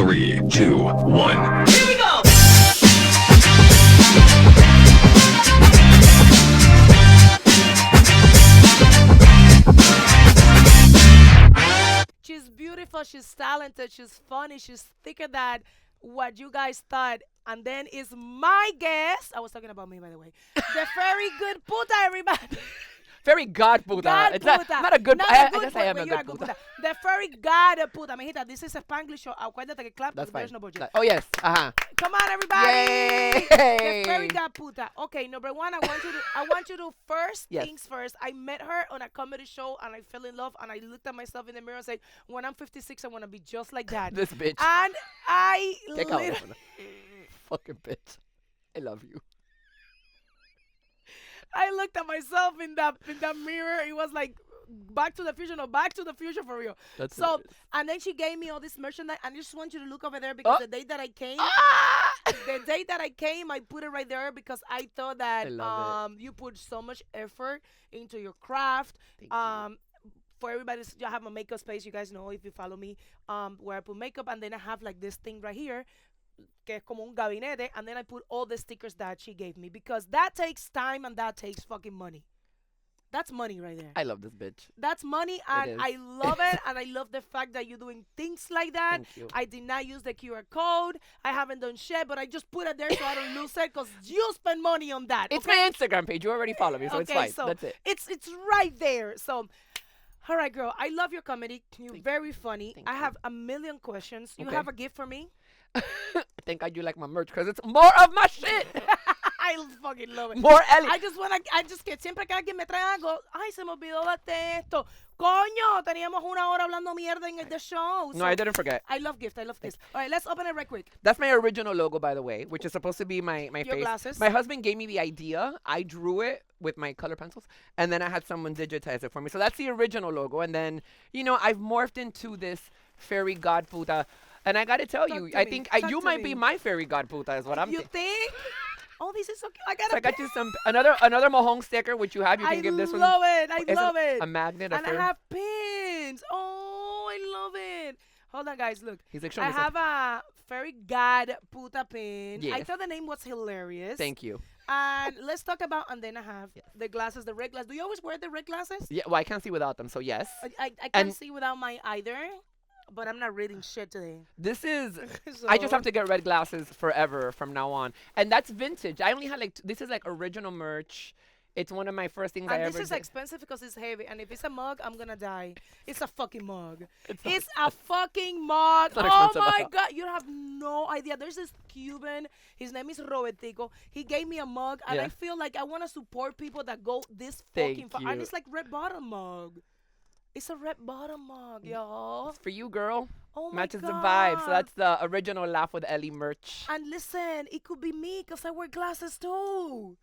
3, 2, 1. Here we go. She's beautiful, she's talented, she's funny, she's thicker than what you guys thought. And then is my guest. I was talking about me, by the way. The very good puta, everybody. Very god puta. God It's puta. not a good. Not I a good guess I am puta, a you are good puta. The very god puta. Mijita, this is a Spanglish show. Acuérdate que clap, That's fine. there's no budget. Oh yes. Come on, everybody. Yay. The fairy god puta. Okay, number one, I want you to first Yes. things first. I met her on a comedy show and I fell in love and I looked at myself in the mirror and said, when I'm 56, I want to be just like that. This bitch. And I Qué cabrona. literally, Fucking bitch. I love you. I looked at myself in that mirror. It was like Back to the Future, no, Back to the Future for real. That's So, what it is. and then she gave me all this merchandise. And I just want you to look over there because Oh. the day that I came, Ah! the day that I came, I put it right there because I thought that I love you put so much effort into your craft. Thank you. For everybody, I have a makeup space. You guys know if you follow me, where I put makeup, and then I have like this thing right here, que es como un gabinete, and then I put all the stickers that she gave me because that takes time and that takes fucking money. That's money right there. I love this bitch. That's money, and is. I love it, and I love the fact that you're doing things like that. Thank you. I did not use the QR code. I haven't done shit, but I just put it there so I don't lose it because you spend money on that. It's okay? my Instagram page. You already follow me, so it's fine. So That's it. It's right there. So, all right, girl. I love your comedy. You're very funny. Thank I you. have a million questions. You Okay. have a gift for me? Thank God you like my merch because it's more of my shit. I fucking love it. More Ellie. I just que siempre que alguien me trae algo, ay, se me olvidó darte esto. Coño, teníamos una hora hablando mierda en the show. No, I didn't forget. I love gifts. I love gifts. All right, let's open it right quick. That's my original logo, by the way, which is supposed to be my Your face. glasses. My husband gave me the idea. I drew it with my color pencils, and then I had someone digitize it for me. So that's the original logo. And then, I've morphed into this fairy god puta. And I got to tell Talk you, to I me. think Talk you to might me. be my fairy god puta is what I'm You thinking. think? Oh, this is so cute. So I got you another Mahong sticker, which you have. You can give this one. love it. I It's love it. A magnet. A And I fairy. have pins. Oh, I love it. Hold on, guys. Look. He's like, show me I have a fairy god puta pin. I Yes. thought the name was hilarious. Thank you. And let's talk about, and then I have the glasses, the red glasses. Do you always wear the red glasses? Yeah, well, I can't see without them, so yes. I can't And- see without mine either, but I'm not reading shit today. This is So, I just have to get red glasses forever from now on. And that's vintage. I only had this is like original merch. It's one of my first things I And ever this is did. expensive because it's heavy. And if it's a mug, I'm gonna die. It's a fucking mug. It's not- It's a fucking mug. It's not Oh expensive my at all. god, you have no idea. There's this Cuban. His name is Robertico. He gave me a mug, and Yeah. I feel like I want to support people that go this Thank fucking far. And you. it's like red bottom mug. It's a red bottom mug, y'all. It's for you, girl. Oh my Matches god. the vibe. So that's the original Laugh with Ellie merch. And listen, it could be me because I wear glasses too.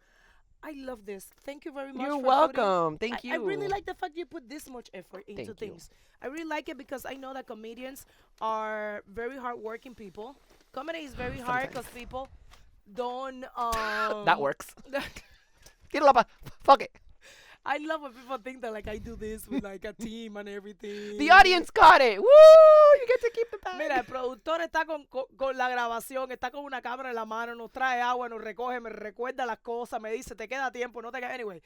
I love this. Thank you very much. You're for welcome. Thank you. I really like the fact you put this much effort into Thank you. things. I really like it because I know that comedians are very hardworking people. Comedy is very hard because people don't. That works. Get it up. Fuck it. I love when people think that like I do this with like a team and everything. The audience got it. Woo! You get to keep the bag. Mira, el productor está con la grabación, está con una cámara en la mano, nos trae agua, nos recoge, me recuerda las cosas, me dice, te queda tiempo, no te queda. Anyway,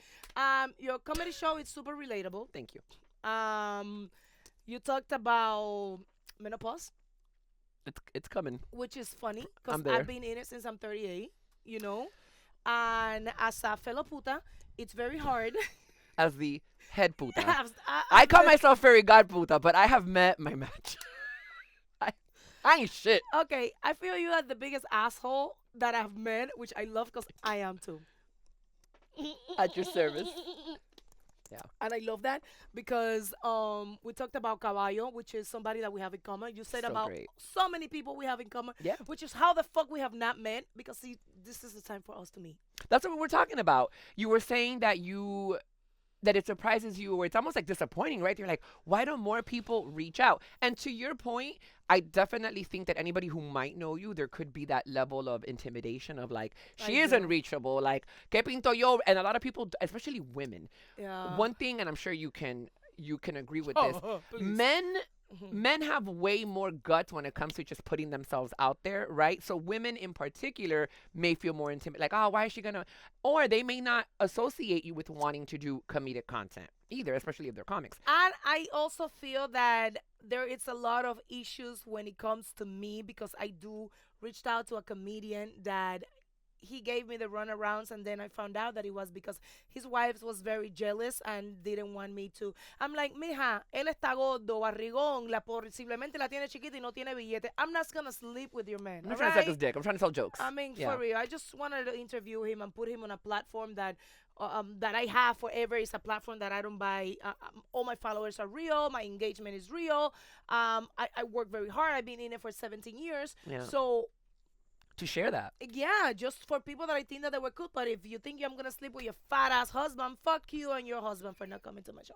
your comedy show is super relatable. Thank you. You talked about menopause, It's coming. which is funny because I'm there. I've been in it since I'm 38, And as a fellow puta, it's very hard. As the head puta. I I call myself fairy god puta, but I have met my match. I ain't shit. Okay, I feel you are the biggest asshole that I've met, which I love because I am too. At your service. Yeah. And I love that because we talked about caballo, which is somebody that we have in common. You said So about great. so many people we have in common, Yeah. which is how the fuck we have not met because see, this is the time for us to meet. That's what we're talking about. You were saying that that it surprises you or it's almost like disappointing, right? You're like, why don't more people reach out? And to your point, I definitely think that anybody who might know you, there could be that level of intimidation of like, she is do. unreachable, like, que pinto yo? And a lot of people, especially women, Yeah. one thing, and I'm sure you can agree with this, please. men men have way more guts when it comes to just putting themselves out there, right? So women in particular may feel more intimidated, like, oh, why is she gonna? Or they may not associate you with wanting to do comedic content either, especially if they're comics. And I also feel that there is a lot of issues when it comes to me because I do reached out to a comedian that he gave me the runarounds, and then I found out that it was because his wife was very jealous and didn't want me to. I'm like, mija, él está gordo, barrigón, simplemente la tiene chiquita y no tiene billete. I'm not gonna sleep with your man. I'm not trying to suck his dick. I'm trying to sell jokes. I mean, Yeah. for real, I just wanted to interview him and put him on a platform that I have forever. It's a platform that I don't buy. All my followers are real. My engagement is real. I work very hard. I've been in it for 17 years. Yeah. So To share that. yeah, just for people that I think that they were cool. But if you think I'm gonna sleep with your fat ass husband, fuck you and your husband for not coming to my show.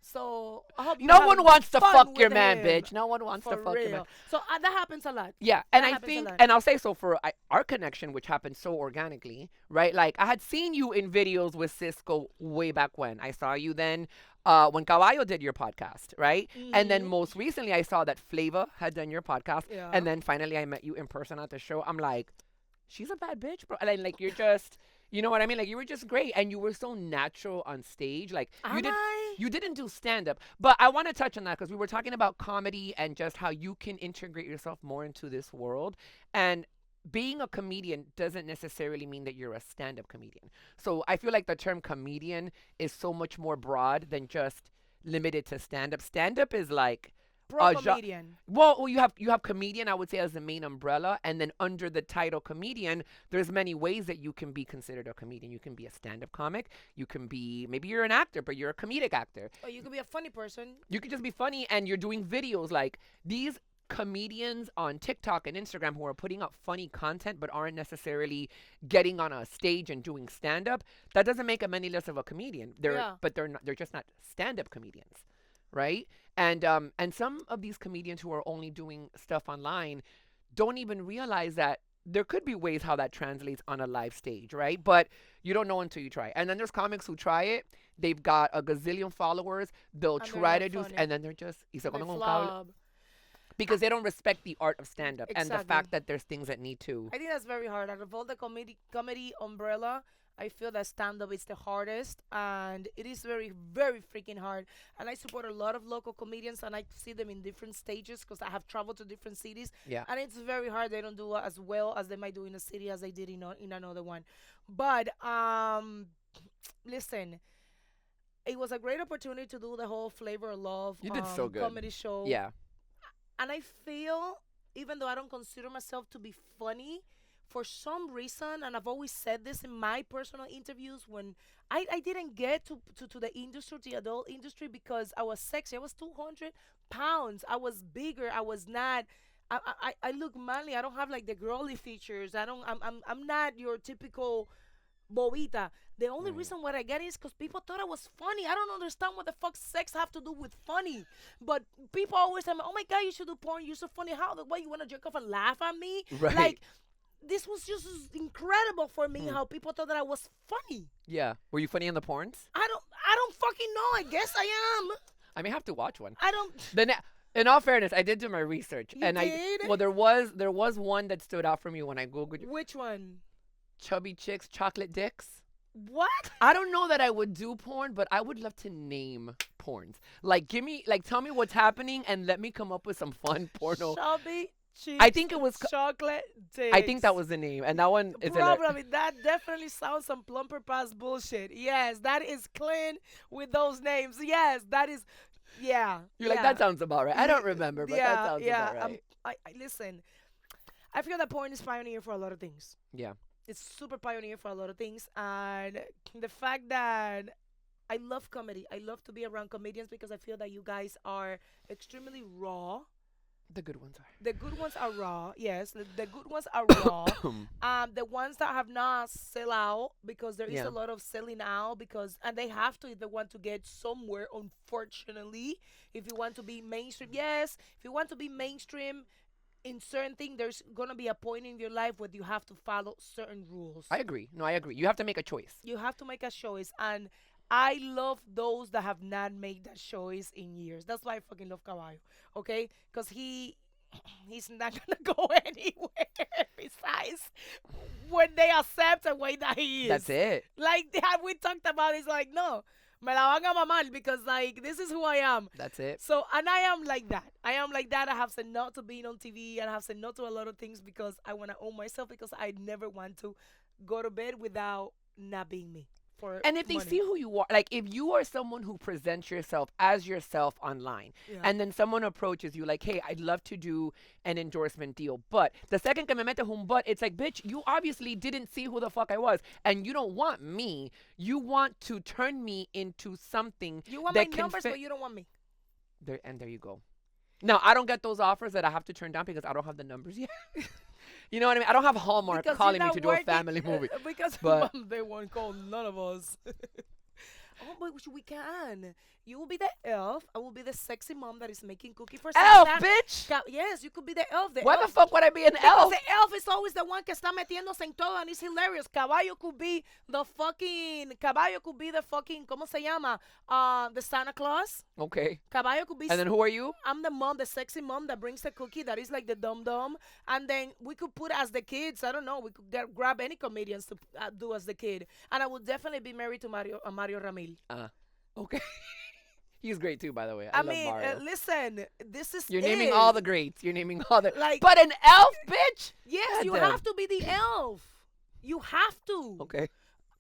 So I hope you No one having wants to fun fuck your with man, him. bitch. No one wants For to fuck your man. real. So that happens a lot. Yeah, and That I happens a think, lot. and I'll say so for our connection, which happened so organically, right? Like, I had seen you in videos with Cisco way back when. I saw you then when Caballo did your podcast, right? And then most recently, I saw that Flava had done your podcast. Yeah. And then finally, I met you in person at the show. I'm like, she's a bad bitch, bro. And then, like, you're just, you know what I mean? Like, you were just great. And you were so natural on stage. Like, you didn't do stand up, but I want to touch on that because we were talking about comedy and just how you can integrate yourself more into this world. And being a comedian doesn't necessarily mean that you're a stand up comedian. So I feel like the term comedian is so much more broad than just limited to stand up. Stand up is like, Pro comedian. well, you have comedian, I would say, as the main umbrella, and then under the title comedian, there's many ways that you can be considered a comedian. You can be a stand-up comic. You can be, maybe you're an actor, but you're a comedic actor. Or you could be a funny person. You could just be funny, and you're doing videos like these comedians on TikTok and Instagram who are putting up funny content but aren't necessarily getting on a stage and doing stand-up. That doesn't make them any less of a comedian. But they're just not stand-up comedians, right? And some of these comedians who are only doing stuff online don't even realize that there could be ways how that translates on a live stage, right? But you don't know until you try. And then there's comics who try it. They've got a gazillion followers. They'll And they're try not to do, funny. and then they're just They flop. because they don't respect the art of stand-up and the Exactly. fact that there's things that need to. I think that's very hard. Out of all the comedy umbrella, I feel that stand-up is the hardest, and it is very, very freaking hard. And I support a lot of local comedians, and I see them in different stages because I have traveled to different cities. Yeah. And it's very hard. They don't do as well as they might do in a city as they did in another one. But listen, it was a great opportunity to do the whole Flavor of Love You did so good. comedy show. Yeah. And I feel, even though I don't consider myself to be funny, for some reason, and I've always said this in my personal interviews, when I didn't get to the industry, the adult industry, because I was sexy. I was 200 pounds. I was bigger. I was not. I look manly. I don't have like the girly features. I'm not your typical bobita. The only reason why I get it is because people thought I was funny. I don't understand what the fuck sex have to do with funny. But people always tell me, "Oh my god, you should do porn. You're so funny. How? Why you wanna jerk off and laugh at me?" Right. Like, this was just incredible for me. How people thought that I was funny. Yeah. Were you funny in the porns? I don't fucking know. I guess I am. I may have to watch one. I don't. In all fairness, I did do my research, You and did? there was one that stood out for me when I googled Which one? chubby chicks, chocolate dicks. What? I don't know that I would do porn, but I would love to name porns. Like, tell me what's happening, and let me come up with some fun porno. Chubby cheeks. I think it was. chocolate dicks. I think that was the name, and that one is. Probably. That definitely sounds some plumper pass bullshit. Yes, that is clean with those names. Yes, that is. Yeah. You're like, that sounds about right. I don't remember, but that sounds about right. I listen. I feel that porn is pioneer for a lot of things. Yeah. It's super pioneer for a lot of things, and the fact that I love comedy. I love to be around comedians because I feel that you guys are extremely raw. The good ones are. The good ones are raw. Yes, the good ones are raw. The ones that have not sell out, because there is Yeah. a lot of selling out, and they have to if they want to get somewhere. Unfortunately, if you want to be mainstream, yes. If you want to be mainstream in certain things, there's gonna be a point in your life where you have to follow certain rules. I agree. No, I agree. You have to make a choice. You have to make a choice, and I love those that have not made that choice in years. That's why I fucking love Caballo. Okay, because he's not gonna go anywhere besides when they accept the way that he is. That's it. Like that we talked about, it's like no, me la van a mamar because like this is who I am. That's it. So and I am like that. I am like that. I have said no to being on TV and I have said no to a lot of things because I want to own myself because I never want to go to bed without not being me. For And if they money. see who you are, like if you are someone who presents yourself as yourself online, Yeah. and then someone approaches you like, hey, I'd love to do an endorsement deal, but the second que me mete un but, it's like, bitch, you obviously didn't see who the fuck I was, and you don't want me. You want to turn me into something You want that my can numbers, fit. but you don't want me. There you go. Now, I don't get those offers that I have to turn down because I don't have the numbers yet. You know what I mean? I don't have Hallmark Because calling you're me not to do working, a family movie. Because But- they won't call none of us. Oh, but we can. You will be the elf. I will be the sexy mom that is making cookie for Elf, Santa. bitch! Yes, you could be the elf. The Why elf. the fuck would I be an Because elf? the elf is always the one que está metiéndose en todo and it's hilarious. Caballo could be the fucking... Caballo could be the fucking... ¿Cómo se llama? The Santa Claus. Okay. Caballo could be... And then who are you? I'm the mom, the sexy mom that brings the cookie that is like the dum-dum. And then we could put as the kids, I don't know, we could grab any comedians to do as the kid. And I would definitely be married to Mario Ramil. Okay. He's great too, by the way. I love mean, Mario. listen, this is You're naming it. all the greats. You're naming all the... Like- But an elf, bitch? Yes, you Goddamn. have to be the elf. You have to. Okay.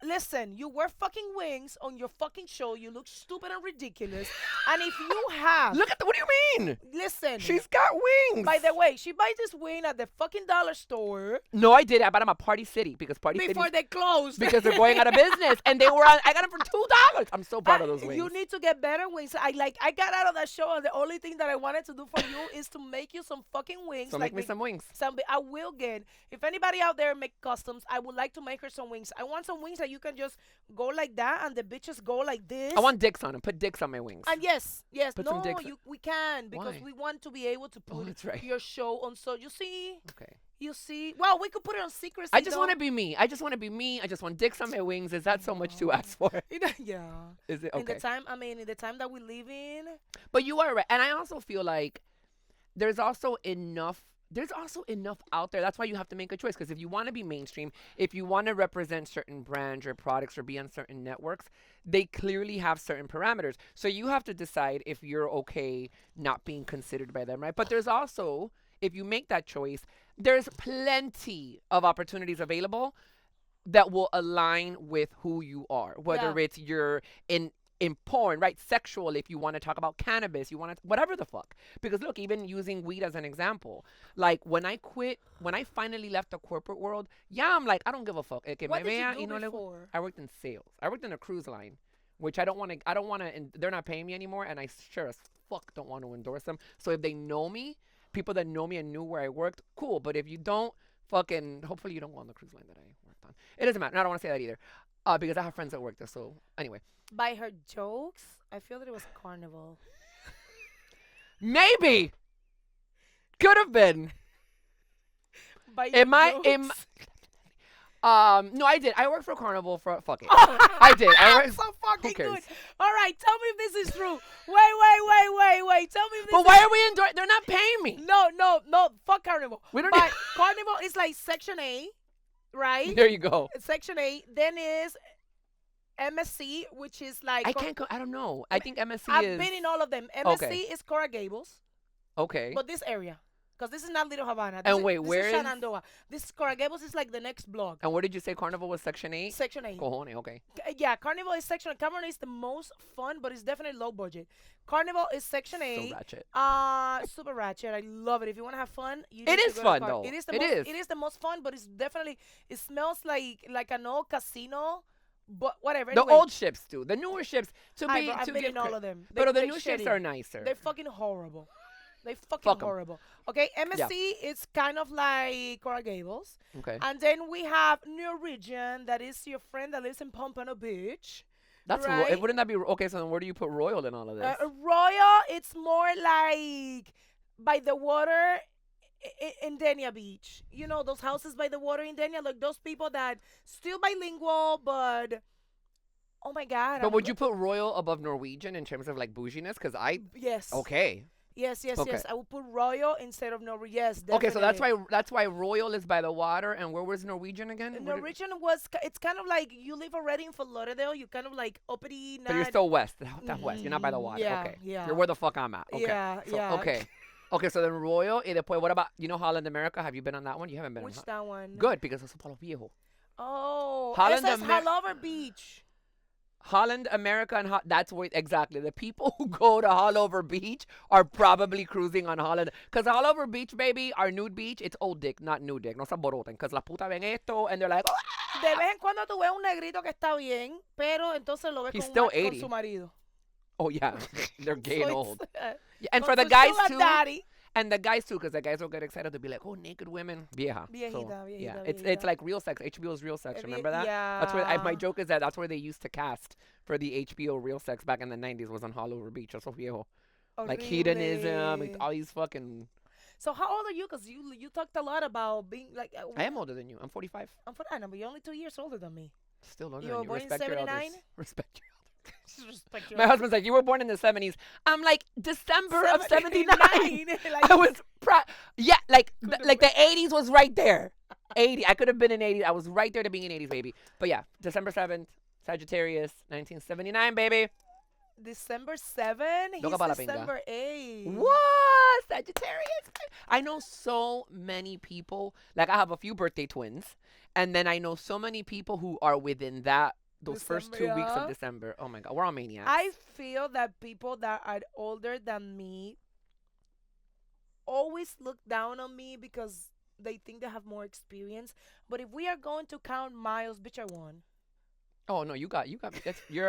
Listen, you wear fucking wings on your fucking show. You look stupid and ridiculous. And if you have... Look at the... What do you mean? Listen. She's got wings. By the way, she buys this wing at the fucking dollar store No, I did. I bought them at Party City because Party City... before they closed. Because they're going out of business. And they were on... I got them for $2. I'm so proud of those wings. You need to get better wings. I got out of that show and the only thing that I wanted to do for you is to make you some fucking wings. So make me some wings. I will get. If anybody out there make customs, I would like to make her some wings. I want some wings that you can just go like that and the bitches go like this. I want dicks on them. Put dicks on my wings. And yes, Put some no, dicks- we can because Why? we want to be able to put that's right. your show on. So you see, Okay. well, we could put it on secrecy. I just though. want to be me. I just want to be me. I just want dicks on my wings. Is that so much to ask for? Yeah. Is it In the okay? time, in the time that we live in, But you are right. And I also feel like there's also enough out there. That's why you have to make a choice. Because if you want to be mainstream, if you want to represent certain brands or products or be on certain networks, they clearly have certain parameters. So you have to decide if you're okay not being considered by them, right? But there's also, if you make that choice, there's plenty of opportunities available that will align with who you are. Whether Yeah. it's you're in porn, right? Sexual, if you want to talk about cannabis, you want to, whatever the fuck. Because look, even using weed as an example, like when I finally left the corporate world, yeah, I'm like, I don't give a fuck. Que what me did vean you y do no le- before? I worked in sales. I worked in a cruise line, which I don't want to, and they're not paying me anymore, and I sure as fuck don't want to endorse them. So if they know me, people that know me and knew where I worked, cool. But if you don't, fucking, hopefully you don't go on the cruise line that I worked on. It doesn't matter. I don't want to say that either. Because I have friends that work there. So anyway. By her jokes, I feel that it was Carnival. Maybe. Could have been. By Am I? jokes. No, I did. I worked for Carnival for fuck it. I did. I worked. So fucking cares? good. All right, tell me if this is true. Wait. Tell me if this But why are we endorsing? They're not paying me. No. Fuck Carnival. We don't But need- Carnival is like Section A, right? There you go. Section A. Then is MSC, which is like I can't go. I don't know. I think MSC I've is been in all of them. MSC Okay. is Cora Gables, okay. but this area, because this is not Little Havana. And This wait, this where is is- Shenandoah. This Cora Gables is like the next block. And what did you say? Carnival was Section 8. Section A. Cojones. Okay. Yeah, Carnival is Section. Cameron is the most fun, but it's definitely low budget. Carnival is Section A. So ratchet. Super ratchet. I love it. If you want to have fun, you It need to is go to fun, Car- though. It is the It most. is. It is the most fun, but it's definitely. It smells like an old casino, but whatever. The Anyway, old ships do. The newer ships to be I've to been give in all cre- of them. But the they new ships shitty. are nicer. They're fucking horrible. They fucking Fuck 'em. horrible. Okay, MSC is kind of like Cora Gables. Okay. And then we have New Region, that is your friend that lives in Pompano Beach. That's right. wouldn't that be okay? So then where do you put Royal in all of this? Royal, it's more like by the water in Denia Beach. You know, those houses by the water in Denia, like those people that still bilingual, but Oh my God. But would you put royal above Norwegian in terms of like bouginess? Because Yes. okay. Yes, yes, Okay. yes. I would put royal instead of Norwegian. Yes, Okay, so that's definitely. why royal is by the water, and where was Norwegian again? And Where did- Norwegian it's kind of like you live already in Fort Lauderdale. You kind of like uppity, but you're not. still west. That's west. You're not by the water. Yeah, Okay. yeah. You're where the fuck I'm at. Okay. Yeah, So, yeah. okay. Okay, so then royal. Y después, what about Holland, America? Have you been on that one? You haven't been. Which on that one? Good, because it's Palo Viejo. Oh, Holland, ese es Hanover Beach. Holland, America, and that's where exactly the people who go to Haulover Beach are probably cruising on Holland. Because Haulover Beach, baby, our nude beach, it's old dick, not new dick. No se alboroten. Because la puta ven esto, and they're like, oh, De vez en cuando tú ves un negrito que está bien, pero entonces lo ves He's con, still con 80. su marido. oh yeah, they're gay and So old. it's- Yeah, and con for the su guys sugar too, daddy. and the guys too, because the guys will get excited to be like, oh, naked women, vieja. Viejita, Yeah, viejita, it's viejita. like Real Sex. HBO's Real Sex. Remember that? Yeah. That's where my joke is that that's where they used to cast for the HBO Real Sex back in the 90s was on Haulover Beach. Eso viejo. Like hedonism, like all these fucking. So how old are you? Because you talked a lot about being like. I am older than you. I'm 45. I'm for but you're only 2 years older than me. Still older You than were you. born in Respect your elders. 79? Respect your Respect your My husband's like, you were born in the 70s. I'm like, December of 79. Like, I was, yeah, like the 80s was right there. 80. I could have been in 80s. I was right there to being in 80s, baby. But yeah, December 7th, Sagittarius, 1979, baby. December 7? He's Loca pa la pinga. December 8. What? Sagittarius? I know so many people. Like, I have a few birthday twins. And then I know so many people who are within those first 2 December, weeks yeah. of December. Oh my God, we're all maniacs. I feel that people that are older than me always look down on me because they think they have more experience. But if we are going to count miles, bitch, I won. Oh no, you got you're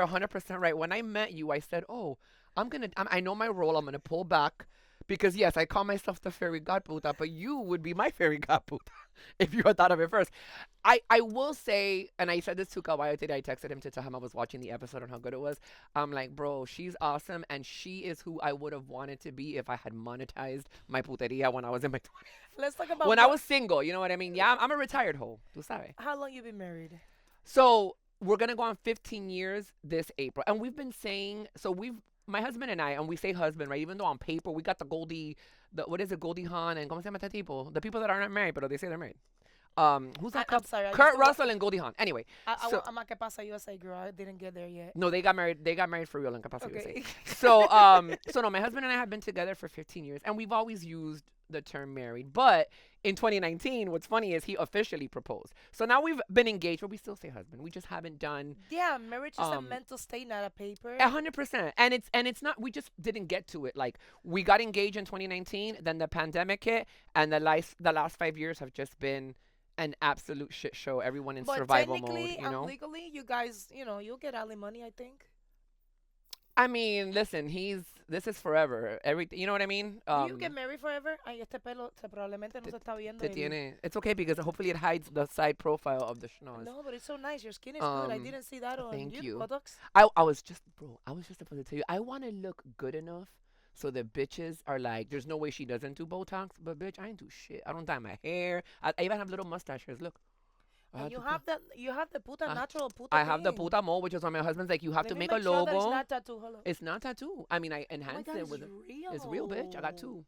100% right. When I met you, I said, "Oh, I know my role. I'm gonna pull back because yes, I call myself the fairy godputa, but you would be my fairy godputa if you had thought of it first." I will say, and I said this to Kawaii today. I texted him to tell him I was watching the episode and how good it was. I'm like, bro, she's awesome, and she is who I would have wanted to be if I had monetized my puteria when I was in my 20s. Let's talk about When I was single, you know what I mean? Yeah, I'm a retired hoe. Tú sabes. how long you been married. So we're gonna go on 15 years this April, and we've been saying my husband and I, and we say husband, right? Even though on paper we got what is it, Goldie Hawn and ¿cómo se llama este tipo? The people that aren't married, but they say they're married. Who's that I'm couple? sorry. I Kurt just- Russell and Goldie Hawn. Anyway, so I'm a que pasa USA girl. I didn't get there yet. no, they got married. They got married for real in Capacity Okay. USA. So no, my husband and I have been together for 15 years, and we've always used the term married. But in 2019, what's funny is he officially proposed. So now we've been engaged, but we still say husband. We just haven't done Yeah, marriage is a Um, mental state, not a paper. 100%. And it's not. We just didn't get to it. Like we got engaged in 2019, then the pandemic hit, and the last 5 years have just been an absolute shit show. Everyone in But survival mode. technically You and know. legally, you guys, you'll get alimony, I think. I mean, listen. This is forever. Everything. You know what I mean? Do you get married forever? Ay, este pelo probablemente no se está viendo. Te tiene. It's okay because hopefully it hides the side profile of the schnoz. No, but it's so nice. Your skin is good. I Um, didn't see that on thank you. Botox. I was just about to tell you. I want to look good enough so the bitches are like, there's no way she doesn't do Botox, but bitch, I ain't do shit. I don't dye my hair. I even have little mustache hairs. Look. And you to have the puta I- natural puta. I have the thing. puta mole, which is why my husband's like, you have Let to me make a sure that logo. it's not tattoo. Hold on. It's not tattoo. I mean, I Oh my enhanced God, it it's with real. It's real, bitch. I got two.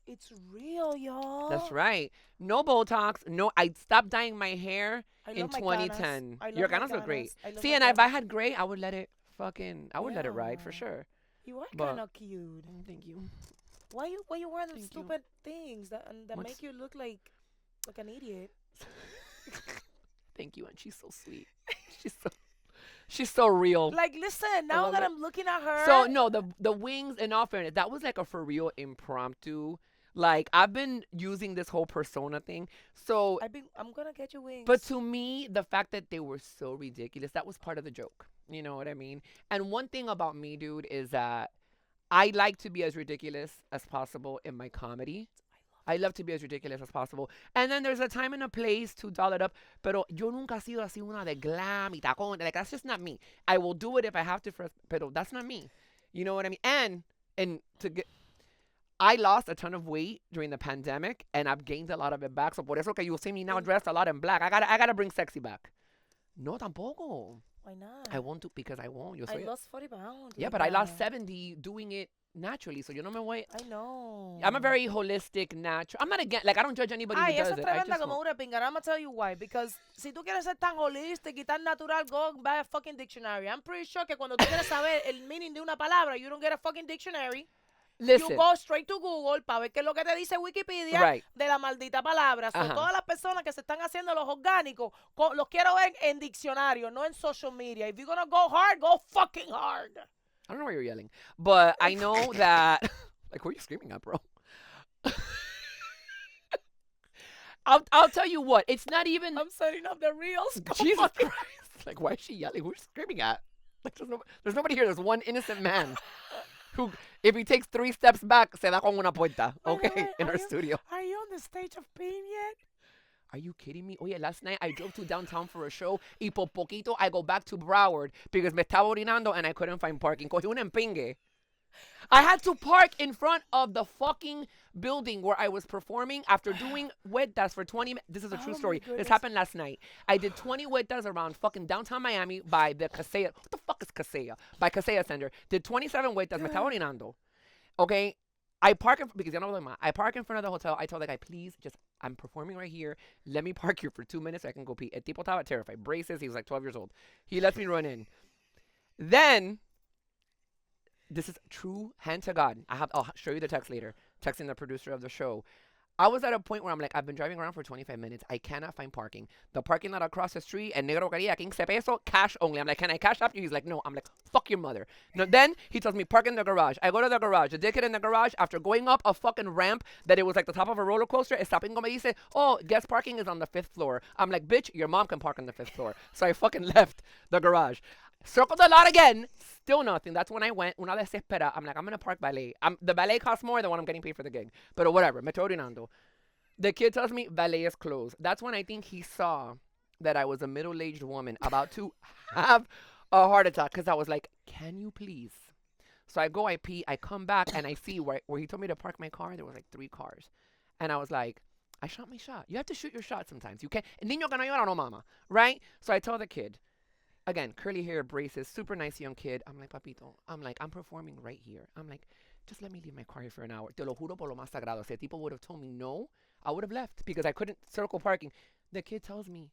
It's real, y'all. That's right. No Botox. No, I stopped dyeing my hair I in love my 2010. canas. I love Your my canas look great. canas. I love See, my and if I canas. had gray, I would let it ride for Yeah. sure. You are but- kind of cute. Thank you. Why you wearing those Thank you. stupid things that What's- make you look like an idiot? Thank you, and she's so sweet. She's so real. Like, listen, now love that it. I'm looking at her. So no, the wings. In all fairness, that was like a for real impromptu. Like I've been using this whole persona thing. So, I'm gonna get you wings. but to me, the fact that they were so ridiculous, that was part of the joke. You know what I mean? And one thing about me, dude, is that I like to be as ridiculous as possible in my comedy. I love to be as ridiculous as possible. And then there's a time and a place to doll it up. Pero yo nunca he sido así una de glam y tacón. Like, that's just not me. I will do it if I have to first, pero that's not me. You know what I mean? And I lost a ton of weight during the pandemic, and I've gained a lot of it back. So por eso que you see me now dressed a lot in black. I gotta bring sexy back. No, tampoco. Why not? I won't do because I won't. Yo I soy, lost 40 pounds. yeah, like but I lost that. 70 doing it naturally. So you know me. I know. I'm a very holistic, natural. I'm not again. Like I don't judge anybody who Ay, eso does es it. I tremenda just como won't. una pinga. I'm gonna tell you why. Because si tú quieres ser tan holistic y tan natural, go buy a fucking dictionary. I'm pretty sure que cuando tú quieres saber el meaning de una palabra, you don't get a fucking dictionary. You Listen, go straight to Google para ver qué es lo que te dice Wikipedia right? de la maldita palabra. So, Ajá. todas las personas que se están haciendo los orgánicos, los quiero ver en diccionario, no en social media. If you're gonna go hard, go fucking hard. I don't know why you're yelling, but I know that. Like, who are you screaming at, bro? I'll tell you what. It's not even. I'm setting up the reels. Go Jesus fucking- Christ! Like, why is she yelling? Who's screaming at? Like, there's nobody here. There's one innocent man who, if he takes 3 steps back, se da con una puerta. Wait, Okay, wait, in are our you- studio. Are you on the stage of pain yet? Are you kidding me? Oh yeah, last night I drove to downtown for a show y por poquito I go back to Broward because me estaba orinando and I couldn't find parking. Cogí un empingue. I had to park in front of the fucking building where I was performing after doing vueltas for 20 minutes. This is a Oh true my story. goodness. This happened last night. I did 20 vueltas around fucking downtown Miami by the Casella. What the fuck is Casella? By Casella Center. Did 27 vueltas. Me estaba orinando. Okay. I park because you know what I park in front of the hotel. I told the guy, please, I'm performing right here. Let me park here for 2 minutes so I can go pee. El tipo estaba terrified. Braces. He was like 12 years old. He lets me run in. Then, this is true hand to God. I'll show you the text later. Texting the producer of the show. I was at a point where I'm like, I've been driving around for 25 minutes. I cannot find parking. The parking lot across the street, and Negro quería 15 pesos, cash only. I'm like, can I cash up you? He's like, no. I'm like, fuck your mother. No, then he tells me, park in the garage. I go to the garage. The dickhead in the garage, after going up a fucking ramp that it was like the top of a roller coaster, stopping me dice, oh, guest parking is on the 5th floor. I'm like, bitch, your mom can park on the 5th floor. So I fucking left the garage. Circled the lot again. Still nothing. That's when I went. Una desespera. I'm like, I'm going to park valet. The valet costs more than what I'm getting paid for the gig. But whatever. Me estoy orinando. The kid tells me valet is closed. That's when I think he saw that I was a middle-aged woman about to have a heart attack because I was like, can you please? So I go, I pee, I come back, and I see where he told me to park my car. There was like 3 cars. And I was like, I shot my shot. You have to shoot your shot sometimes. You can't. Niño que no llora no mama. Right? So I tell the kid, again, curly hair, braces, super nice young kid. I'm like, papito, I'm performing right here. I'm like, just let me leave my car here for an hour. Te lo juro por lo más sagrado. Si el tipo would have told me no, I would have left because I couldn't circle parking. The kid tells me,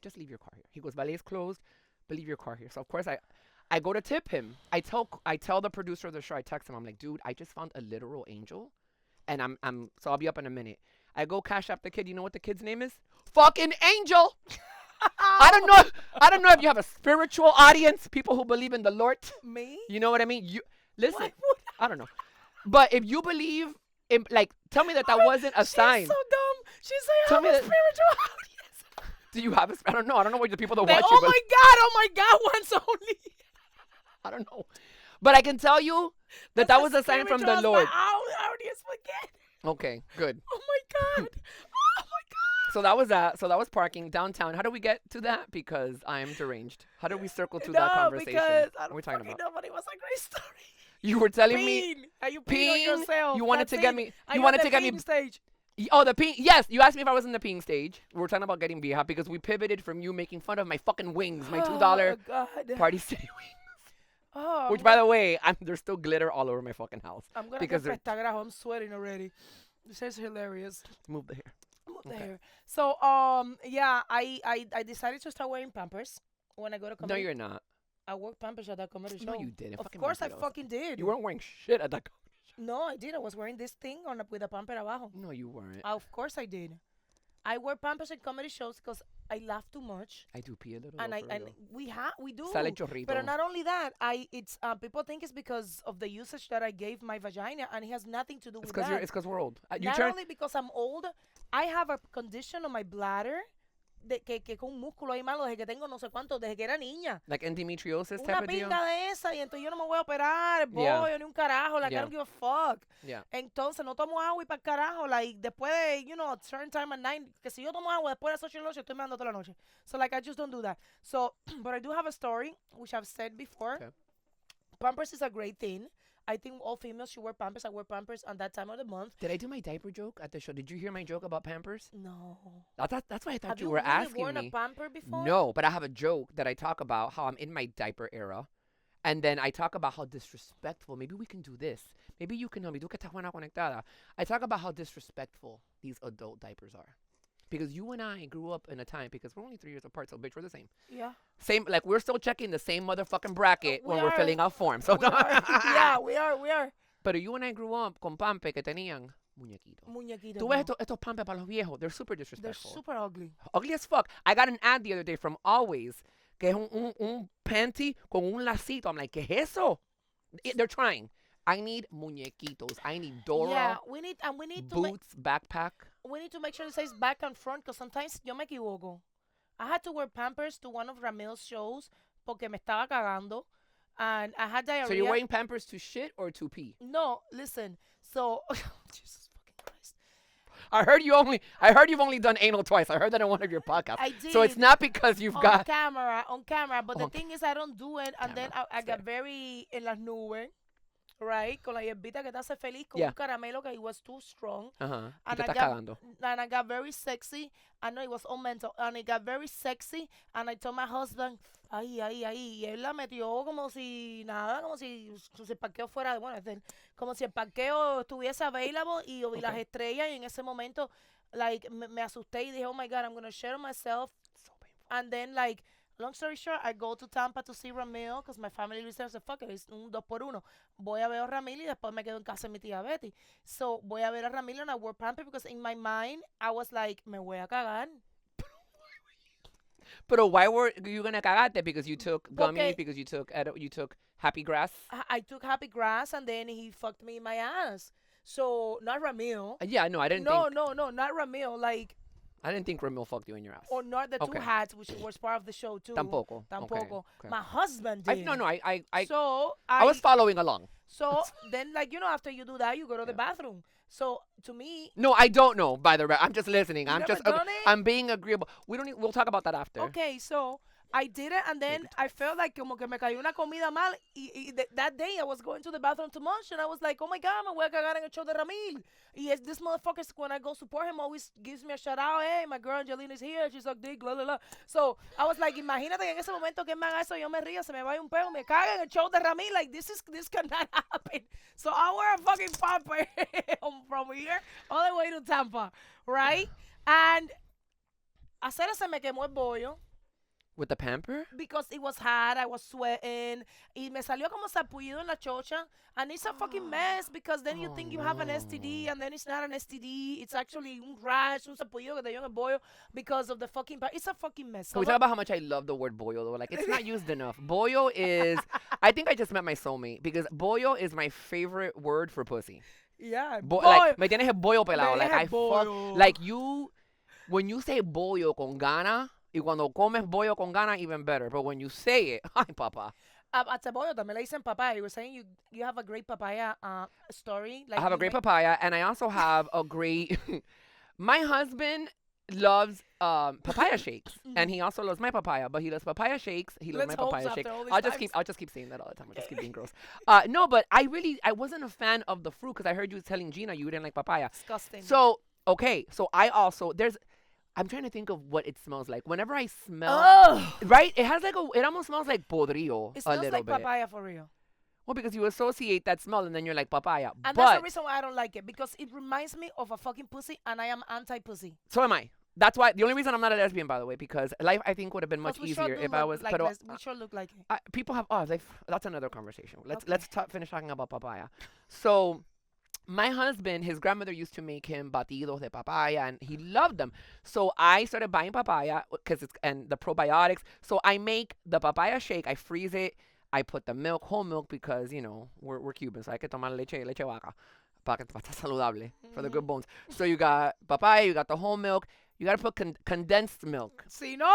just leave your car here. He goes, valet's closed, but leave your car here. So of course I go to tip him. I tell the producer of the show, I text him, I'm like, dude, I just found a literal angel. And so I'll be up in a minute. I go cash up the kid. You know what the kid's name is? Fucking Angel. I don't know if you have a spiritual audience, people who believe in the Lord. Me? You know what I mean? You listen. Why would I don't know. But if you believe in, like, tell me that wasn't a sign. She's so dumb. She said, Tell I'm me a that- spiritual audience. Do you have a? I don't know. I don't know what the people that They, watch oh you. my God, once only. I don't know. But I can tell you that That's was a sign from the spiritual Lord. audience forget. Okay, good. Oh my God. Oh my God. So that was that. So that was parking downtown. How do we get to that? Because I'm deranged. How did we circle to that conversation? Because I What are don't we talking fucking about? know, but it was a great story. You were telling me Peen. How you peeing on peeing? yourself. You wanted That's to get it. me. Are You on wanted the to get me. peeing stage. Oh, the peeing. Yes, you asked me if I was in the peeing stage. We were talking about getting vieja because we pivoted from you making fun of my fucking wings, my $2 Oh, God. Party City wings. Oh, Which, by the way, there's still glitter all over my fucking house. I'm going to because get pestagrajo. I'm sweating already. This is hilarious. Move the hair. Okay. There. So, yeah, I decided to start wearing Pampers when I go to No, comedy. you're not. I wore Pampers at that comedy show. No, you didn't. Of Fucking course I mentirosa. fucking did. You weren't wearing shit at that. No, I did. I was wearing this thing with a pamper abajo. No, you weren't. Of course I did. I wear Pampers at comedy shows because I laugh too much. I do pee a little. And though, we do. Sale chorrito. But not only that, it's people think it's because of the usage that I gave my vagina, and it has nothing to do It's with because that. it's because we're old. You Not turn. only because I'm old, I have a condition on my bladder que con un músculo ahí malo desde que tengo no sé cuánto, desde que era niña. Like endometriosis type Una of deal. pinga de esa y entonces yo no me voy a operar, Yeah. bollo, ni un carajo, like I Yeah. don't give a fuck. Yeah. Entonces no tomo agua y para carajo, like después de, a certain time at night, que si yo tomo agua después de las 8 de la noche, estoy meando toda la noche. So like I just don't do that. So, but I do have a story, which I've said before. Okay. Pampers is a great thing. I think all females should wear Pampers. I wear Pampers on that time of the month. Did I do my diaper joke at the show? Did you hear my joke about Pampers? No. That's why I thought Have you you were really asking worn me. a Pamper before? No, but I have a joke that I talk about how I'm in my diaper era. And then I talk about how disrespectful. Maybe we can do this. Maybe you can help me. Tú que estás buena conectada. I talk about how disrespectful these adult diapers are. Because you and I grew up in a time, because we're only 3 years apart, so bitch, we're the same. Yeah. Same, like we're still checking the same motherfucking bracket We when we're are. filling out forms. So We are. Yeah, we are. Pero you and I grew up con pampe que tenían muñequitos. Muñequitos. Tú ves no. estos pampe para los viejos, they're super They're disrespectful. super ugly. Ugly as fuck. I got an ad the other day from Always, que es un panty con un lacito. I'm like, ¿qué es eso? They're trying. I need muñequitos. I need Dora. Yeah, we need to boots, backpack. we need to make sure it says back and front because sometimes yo me equivoco. I had to wear Pampers to one of Ramil's shows porque me estaba cagando, and I had diarrhea. So you're wearing Pampers to shit or to pee? No, listen. So Jesus fucking Christ. I heard you've only done anal twice. I heard that on one of your podcasts. I did. So it's not because you've on got camera. But the On thing is, I don't do it, and then camera, I got fair. very en las nubes, right? Con la hierbita que te hace feliz, con Yeah. un caramelo que it was too strong. Ajá. Y And te I estás got, cagando. and I got very sexy. I know it was all mental. And it got very sexy. And I told my husband, ahí. Y él la metió como si nada, como si el parqueo fuera de, bueno, como si el parqueo estuviese available y yo vi las Okay. estrellas. Y en ese momento, like, me asusté y dije, oh my God, I'm going to share myself. So painful. And then, like, long story short, I go to Tampa to see Ramil because my family lives there. So, fuck it, es un 2x1. Voy a ver a Ramil y después me quedo en casa de mi tía Betty. So, voy a ver a Ramil and I wore Pamper because in my mind, I was like, me voy a cagar. But why were you gonna cagarte? Because you took gummies, Porque- because you took happy grass. I took Happy Grass and then he fucked me in my ass. So, not Ramil. Yeah, no, I didn't No, think not Ramil. Like, I didn't think Ramil fucked you in your ass. or not the Okay. two hats, which was part of the show too. Tampoco. Tampoco. Okay. My husband I, did. no, I So, I was following along. So then, like, you know, after you do that, you go to the bathroom. So to me, No, I don't know. By the way, I'm just listening. You I'm never just done it? I'm being agreeable. We'll talk about that after. okay, so I did it, and then Maybe I felt like como que me cayó una comida mal. That day I was going to the bathroom too much, and I was like, oh my God, me voy a cagar en el show de Ramil. This motherfucker, when I go support him, always gives me a shout out. Hey, my girl Angelina's here. She's like, dick, blah, blah, blah. So I was like, imagínate que en ese momento que me haga eso, yo me río, se me vaya un peo, me caga en el show de Ramil. Like, this cannot happen. So I wear a fucking pamper from here all the way to Tampa, right? And hacer se me quemó el bollo. With the pamper? Because it was hot, I was sweating, y me salió como sarpullido en la chocha, and it's a fucking mess because then you think you have an STD, and then it's not an STD, it's actually un rash, un sarpullido que te dio en el bollo because of the fucking, it's a fucking mess. Can we talk about how much I love the word boyo though? Like it's not used enough. Boyo is I think I just met my soulmate because boyo is my favorite word for pussy. Yeah, Like me tienes el bollo pelado. Me Like dejas I bollo. fuck like you when you say bollo con gana y cuando comes bollo con gana even better. But when you say it, ay papa. At Cebollo también le dicen papaya. You were saying you have a great papaya story. Like I have a you great make- papaya and I also have a great my husband loves papaya shakes and he also loves my papaya, but he loves papaya shakes. He loves Let's my hope papaya so shake. after all these I'll just times. keep saying that all the time. I'll just keep being gross. No, but I wasn't a fan of the fruit because I heard you telling Gina you didn't like papaya. Disgusting. So okay, so I also I'm trying to think of what it smells like. Whenever I smell, Ugh. right? It has it almost smells like podrido It a smells little like bit. papaya for real. Well, because you associate that smell and then you're like papaya. And but that's the reason why I don't like it because it reminds me of a fucking pussy, and I am anti-pussy. so am I. That's why the only reason I'm not a lesbian, by the way, because life I think would have been much 'Cause we sure easier do if I look was. like Pero, we sure look like it. people have that's another conversation. Let's Okay. finish talking about papaya. So my husband, his grandmother used to make him batidos de papaya, and he loved them. So I started buying papaya because and the probiotics. So I make the papaya shake. I freeze it. I put the milk, whole milk, because you know we're Cubans, so hay que tomar leche vaca para estar saludable for the good bones. So you got papaya, you got the whole milk. You gotta put condensed milk. Si no,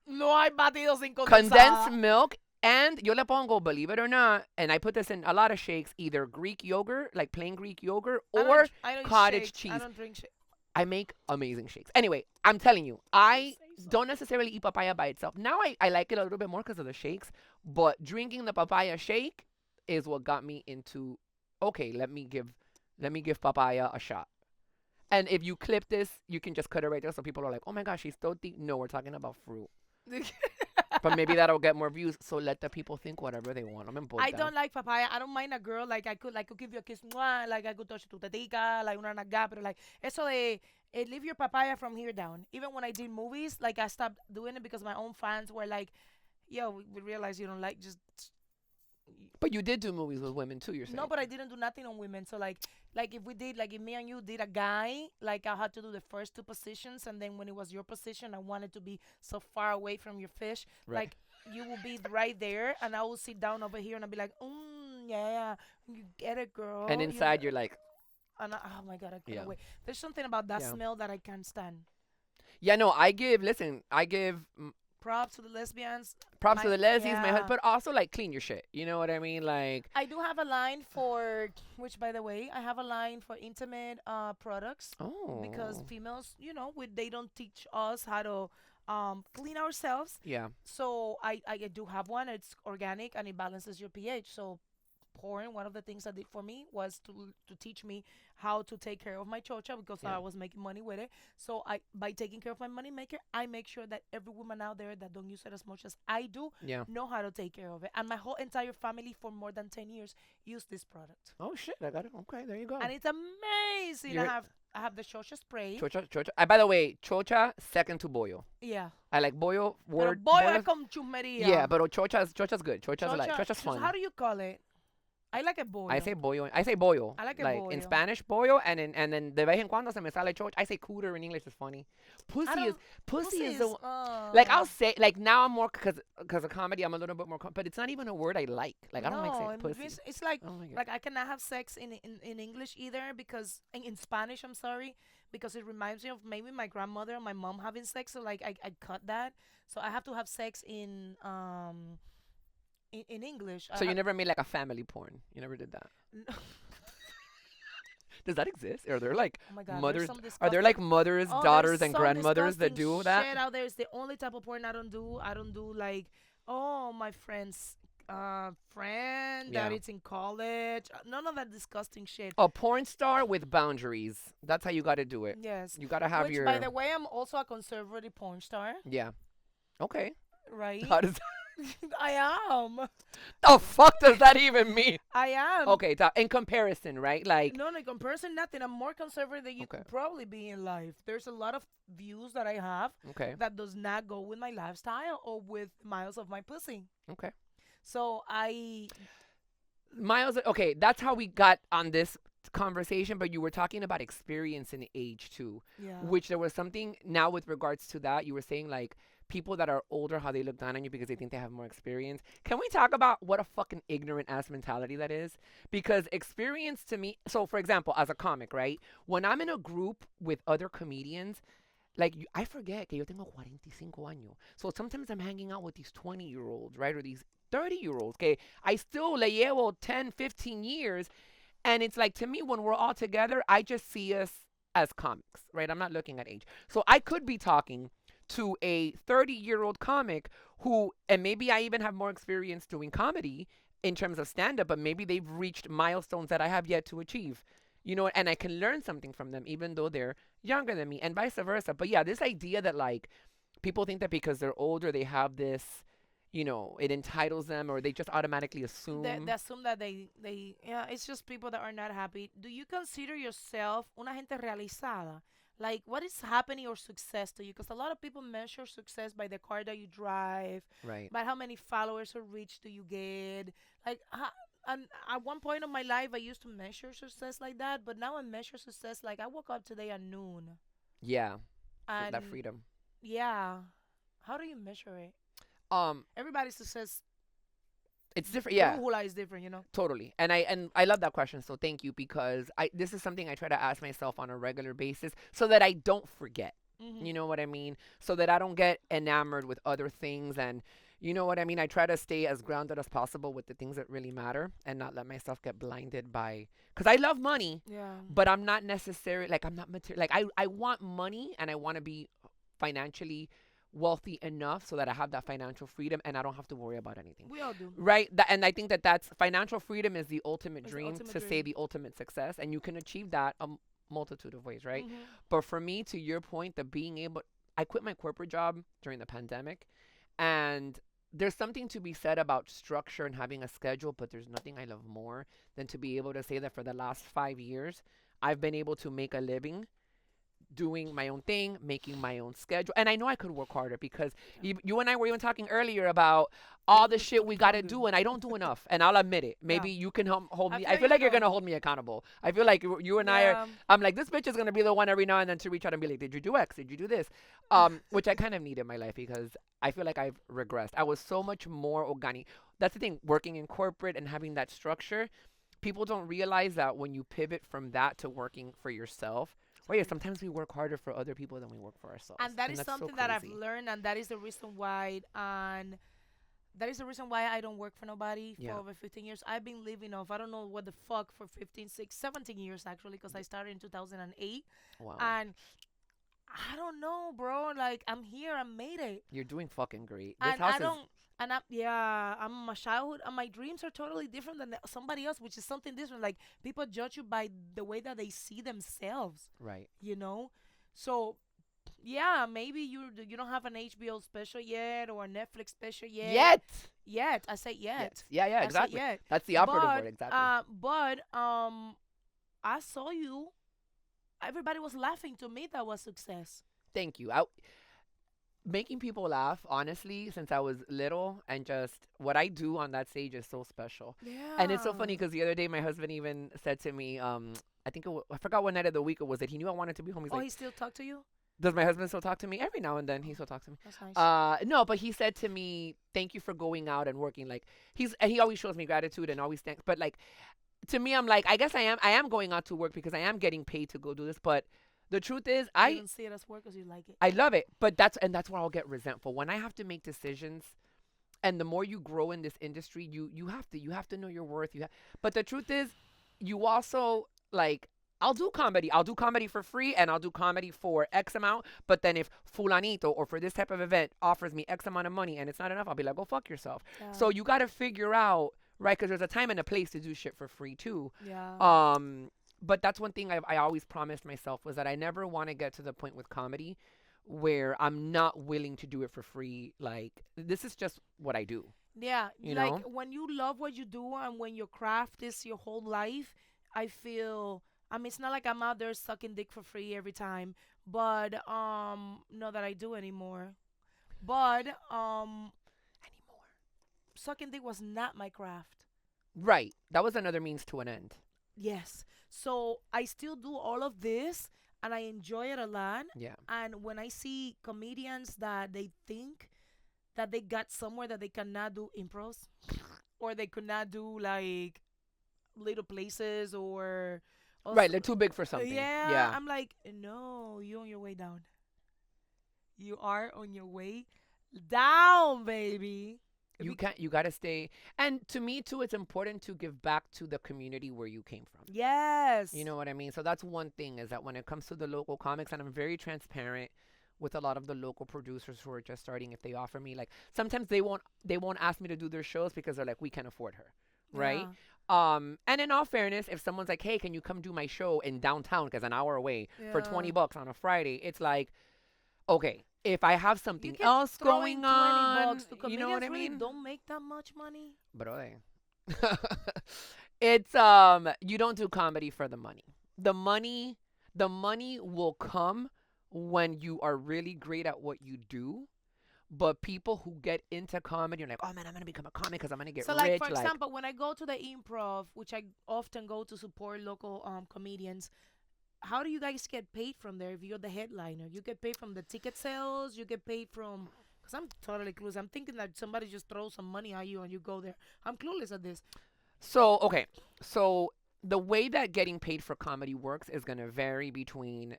no hay batido sin Condensed milk. And yo le pongo, believe it or not, and I put this in a lot of shakes, either Greek yogurt, like plain Greek yogurt, or I don't eat cottage shakes. cheese. I don't drink shit. I make amazing shakes. Anyway, I'm telling you, I Say so. don't necessarily eat papaya by itself. Now I like it a little bit more because of the shakes, but drinking the papaya shake is what got me into okay, let me give papaya a shot. And if you clip this, you can just cut it right there, so people are like, oh my gosh, she's so deep. No, we're talking about fruit. But maybe that'll get more views. So let the people think whatever they want. I'm in both I down. don't like papaya. I don't mind a girl. Like I could give you a kiss. Mwah, like I could touch tu tetica. Like una nalga. Pero like eso de leave your papaya from here down. Even when I did movies, like I stopped doing it because my own fans were like, "Yo, we realize you don't like just." But you did do movies with women too, you're saying? No, but I didn't do nothing on women. So like if we did, like if me and you did a guy, like I had to do the first two positions, and then when it was your position, I wanted to be so far away from your fish, Right. like you will be right there, and I will sit down over here, and I'll be like, yeah, you get it, girl. And you inside know- you're like, oh my god, I can't Yeah. wait. There's something about that Yeah. smell that I can't stand. yeah, no, I give Props to the lesbians. props to My- the lesbians, my yeah. husband, but also like clean your shit. You know what I mean? Like, I do have a line for, which by the way, I have a line for intimate products. oh. Because females, they don't teach us how to clean ourselves. Yeah. So I do have one. It's organic and it balances your pH. So porn, one of the things that did for me was to teach me how to take care of my chocha because Yeah. I was making money with it. So by taking care of my money maker, I make sure that every woman out there that don't use it as much as I do Yeah. know how to take care of it. And my whole entire family for more than 10 years use this product. Oh shit, I got it. Okay, there you go. And it's amazing. You're- I have the chocha spray. Chocha, chocha. By the way, chocha second to boyo. Yeah. I like boyo. Pero Word. boy boyo's- es con chusmería. yeah, but chocha's good. Chocha's like Chocha- chocha's fun. How do you call it? I like a boy. I say boyo. I say boyo. I like a in boyo. Spanish boyo, and then de vez en cuando se me sale chocha. I say cooter in English. It's funny. Pussy is don't- pussy is is, the like I'll uh, say like now I'm more because of comedy I'm a little bit more but it's not even a word I like. Like I don't like no, saying it pussy. means- it's like I don't like it. like I cannot have sex in English either because in Spanish I'm sorry because it reminds me of maybe my grandmother or my mom having sex, so like I cut that, so I have to have sex in English. So you never made like a family porn. You never did that. Does that exist? Are there like Oh my god, mothers? there's some Are there like mothers, Oh, daughters, there's and some grandmothers that disgusting do that? Shit out there. It's the only type of porn I don't do. I don't do like, oh, my friend's friend that Yeah. it's in college. None of that disgusting shit. A porn star with boundaries. That's how you got to do it. Yes. You got to have Which, your by the way, I'm also a conservative porn star, yeah. Okay. right? How does I am. the fuck does that even mean? I am. Okay, in comparison, right? Like No, in comparison, nothing. I'm more conservative than you Okay. could probably be in life. There's a lot of views that I have okay, that does not go with my lifestyle or with miles of my pussy. okay. So I Miles, okay, that's how we got on this conversation, but you were talking about experience and age too, yeah. which there was something now with regards to that. You were saying like people that are older, how they look down on you because they think they have more experience. Can we talk about what a fucking ignorant ass mentality that is? Because experience to me, so for example, as a comic, right? When I'm in a group with other comedians, like I forget que yo tengo 45 años. So sometimes I'm hanging out with these 20-year-olds, right? Or these 30-year-olds. Okay, I still le llevo 10, 15 years. And it's like, to me, when we're all together, I just see us as comics, right? I'm not looking at age. So I could be talking to a 30-year-old comic who, and maybe I even have more experience doing comedy in terms of stand-up, but maybe they've reached milestones that I have yet to achieve. You know, and I can learn something from them, even though they're younger than me, and vice versa. But yeah, this idea that like people think that because they're older, they have this, you know, it entitles them, or they just automatically assume. They assume that yeah, it's just people that are not happy. Do you consider yourself una gente realizada? Like, what is happening or success to you? Because a lot of people measure success by the car that you drive, Right. by how many followers or reach do you get. Like, and at one point of my life, I used to measure success like that, but now I measure success like I woke up today at noon. Yeah. And That freedom. yeah, how do you measure it? Everybody's success, It's different. Yeah. brújula is different, you know. Totally. And I love that question. So thank you, because this is something I try to ask myself on a regular basis so that I don't forget. Mhm. You know what I mean? So that I don't get enamored with other things, and you know what I mean? I try to stay as grounded as possible with the things that really matter and not let myself get blinded by, cuz I love money, Yeah. but I'm not necessarily like, I'm not material. Like I want money and I want to be financially wealthy enough so that I have that financial freedom and I don't have to worry about anything. We all do. Right? And I think that that's financial freedom is the ultimate It's the dream, ultimate to dream. say the ultimate success. And you can achieve that multitude of ways, right? Mhm. But for me, to your point, the being able, I quit my corporate job during the pandemic, and there's something to be said about structure and having a schedule, but there's nothing I love more than to be able to say that for the last 5 years, I've been able to make a living doing my own thing, making my own schedule. And I know I could work harder because you and I were even talking earlier about all the shit we got to do, and I don't do enough. And I'll admit it. Maybe you can hold me. I feel like you're going to hold me accountable. I feel like you and I are, I'm like, this bitch is going to be the one every now and then to reach out and be like, did you do X? Did you do this? Which I kind of need in my life because I feel like I've regressed. I was so much more organic. That's the thing, working in corporate and having that structure. People don't realize that when you pivot from that to working for yourself, well, yeah, sometimes we work harder for other people than we work for ourselves. And that is that's so something that I've crazy. learned, and that is the reason why. And that is the reason why I don't work for nobody for Yeah. over 15 years. I've been living off, I don't know what the fuck, for 15, 6, 17 years actually, because I started in 2008. Wow. And I don't know, bro. Like, I'm here, I made it. You're doing fucking great. This And house I is don't. And I'm my childhood, and my dreams are totally different than somebody else, which is something different. Like, people judge you by the way that they see themselves, right. you know? So, yeah, maybe you don't have an HBO special yet or a Netflix special yet. Yet. I say yet. Yeah, I say exactly. yet. That's the operative But, word, exactly. but I saw you. Everybody was laughing. To me, that was success. Thank you. Making people laugh, honestly, since I was little, and just what I do on that stage is so special. Yeah. And it's so funny because the other day my husband even said to me, I think I forgot what night of the week it was that he knew I wanted to be home. He's Oh, like, he still talk to you? does my husband still talk to me? Every now and then he still talks to me. That's nice. No, but he said to me, thank you for going out and working. Like and he always shows me gratitude and always thanks. But like, to me, I'm like, I guess I am going out to work because I am getting paid to go do this. But the truth is, You I don't see it as work because you like it. I love it, but that's where I'll get resentful when I have to make decisions. And the more you grow in this industry, you have to know your worth. But the truth is, you also like. I'll do comedy. I'll do comedy for free, and I'll do comedy for X amount. But then if fulanito or for this type of event offers me X amount of money and it's not enough, I'll be like, go fuck yourself. Yeah. So you got to figure out, right? Because there's a time and a place to do shit for free too. Yeah. But that's one thing I always promised myself was that I never want to get to the point with comedy where I'm not willing to do it for free. Like, this is just what I do. Yeah. You Like, know? when you love what you do and when your craft is your whole life, I feel. I mean, it's not like I'm out there sucking dick for free every time, but not that I do anymore. But Anymore. sucking dick was not my craft. Right. That was another means to an end. Yes. So I still do all of this, and I enjoy it a lot. Yeah. And when I see comedians that they think that they got somewhere that they cannot do impros, or they could not do like little places, or Right. They're too big for something. yeah, Yeah. I'm like, no, you're on your way down. You are on your way down, baby. You can't. You gotta stay. And to me too, it's important to give back to the community where you came from. Yes. You know what I mean? So that's one thing, is that when it comes to the local comics, and I'm very transparent with a lot of the local producers who are just starting, if they offer me, like, sometimes they won't ask me to do their shows because they're like, we can't afford her, right? And in all fairness, if someone's like, hey, can you come do my show in downtown, because an hour away, for $20 on a Friday, it's like, okay, if I have something You can else throw in going 20 on, bucks to you know what I comedians really mean? don't make that much money. Bro, it's you don't do comedy for the money. The money will come when you are really great at what you do. But people who get into comedy are like, oh man, I'm gonna become a comic because I'm gonna get So, rich. like, for example, when I go to the improv, which I often go to support local comedians, how do you guys get paid from there if you're the headliner? You get paid from the ticket sales? You get paid from... Because I'm totally clueless. I'm thinking that somebody just throws some money at you and you go there. I'm clueless at this. So, okay. So the way that getting paid for comedy works is gonna vary between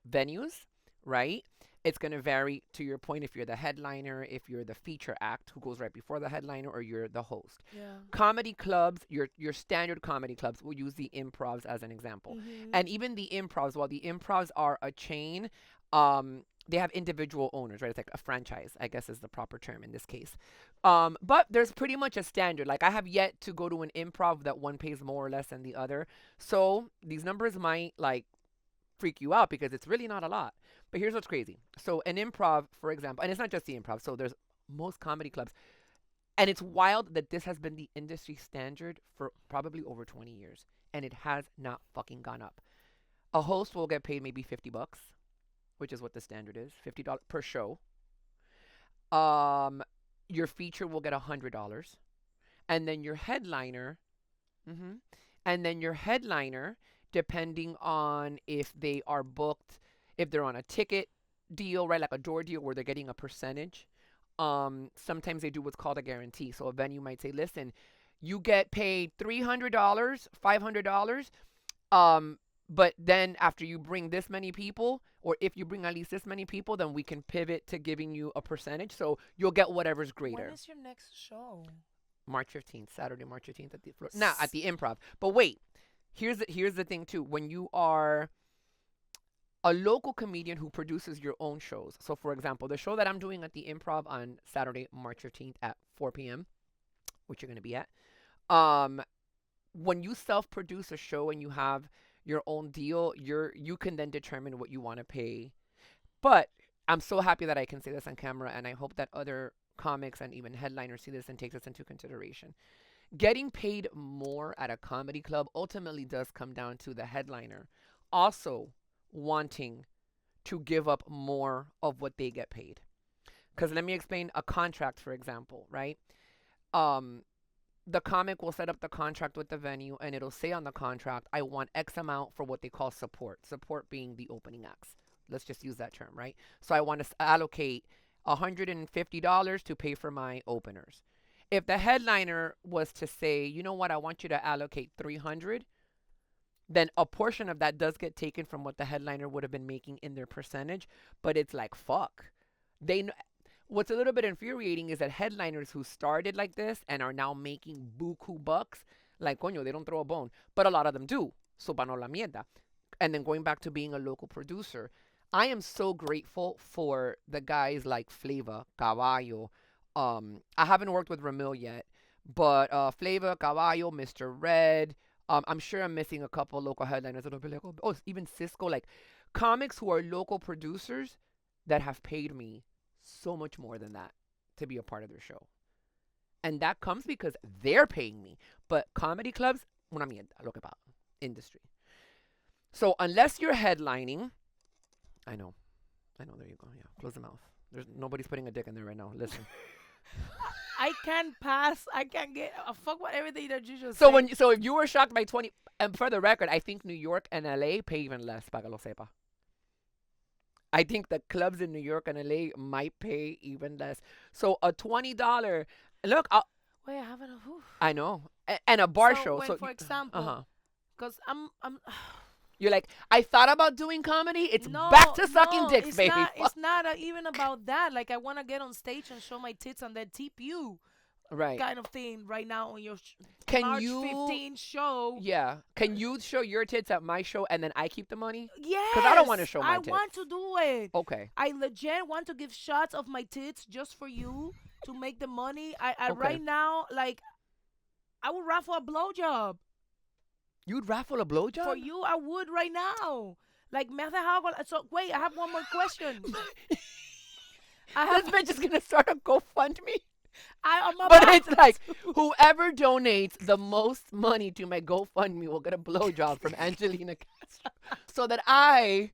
venues, right? It's going to vary, to your point, if you're the headliner, if you're the feature act who goes right before the headliner, or you're the host. Yeah. Comedy clubs, your standard comedy clubs, we'll use the improvs as an example. Mhm. And even the improvs, while the improvs are a chain, they have individual owners, right? It's like a franchise, I guess is the proper term in this case. But there's pretty much a standard. Like I have yet to go to an improv that one pays more or less than the other. So these numbers might like freak you out because it's really not a lot. But here's what's crazy. So an improv, for example, and it's not just the improv. So there's most comedy clubs. And it's wild that this has been the industry standard for probably over 20 years. And it has not fucking gone up. A host will get paid maybe $50, which is what the standard is, $50 per show. Your feature will get $100, and then your headliner, and then your headliner, depending on if they are booked, if they're on a ticket deal, right, like a door deal where they're getting a percentage. Sometimes they do what's called a guarantee. So a venue might say, listen, you get paid $300, $500. But then after you bring this many people, or if you bring at least this many people, then we can pivot to giving you a percentage. So you'll get whatever's greater. When is your next show? March 15th, Saturday, March 15th at the at the Improv. But wait, here's the thing too. When you are a local comedian who produces your own shows. So for example, the show that I'm doing at the Improv on Saturday, March 15th at 4 p.m., which you're going to be at. When you self-produce a show and you have your own deal, you can then determine what you want to pay. But I'm so happy that I can say this on camera, and I hope that other comics and even headliners see this and take this into consideration. Getting paid more at a comedy club ultimately does come down to the headliner also wanting to give up more of what they get paid. Because let me explain a contract, for example, right? The comic will set up the contract with the venue, and it'll say on the contract, I want X amount for what they call support. Support being the opening acts. Let's just use that term, right? So I want to allocate $150 to pay for my openers. If the headliner was to say, you know what, I want you to allocate $300, then a portion of that does get taken from what the headliner would have been making in their percentage. But it's like, fuck. What's a little bit infuriating is that headliners who started like this and are now making buku bucks, like, coño, they don't throw a bone. But a lot of them do. So, pa no la mierda. And then going back to being a local producer, I am so grateful for the guys like Flava, Caballo. I haven't worked with Ramil yet, but Flava, Caballo, Mr. Red. I'm sure I'm missing a couple local headliners that'll be like, oh, even Cisco. Like, comics who are local producers that have paid me so much more than that to be a part of their show. And that comes because they're paying me. But comedy clubs, una mierda, lo que pagan. Industry. So unless you're headlining, I know, there you go. Yeah, close the mouth. Nobody's putting a dick in there right now. Listen. I can't pass. I can't get a fuck about everything that you just So said. so if you were shocked by 20, and for the record, I think New York and LA pay even less, para que lo sepa. I think the clubs in New York and LA might pay even less. So a $20, look, Wait, I haven't. I know, and a bar So show. when, So for example, because I'm you're like, I thought about doing comedy. It's no, back to sucking no, dicks, it's baby. Not, it's not even about that. Like, I want to get on stage and show my tits and then tip you, Right. kind of thing. Right now on your Can March you? 15 show. Yeah. Can you show your tits at my show and then I keep the money? Yes. I don't wanna show my I tits. want to do it. Okay. I legit want to give shots of my tits just for you to make the money. I Okay. right now, like, I would raffle a blowjob. You'd raffle a blowjob? For you, I would right now. Like, me hace algo. So, wait, I have one more question. This bitch is gonna start a GoFundMe. I'm But about it's like, whoever donates the most money to my GoFundMe will get a blowjob from Angelina Castro, so that I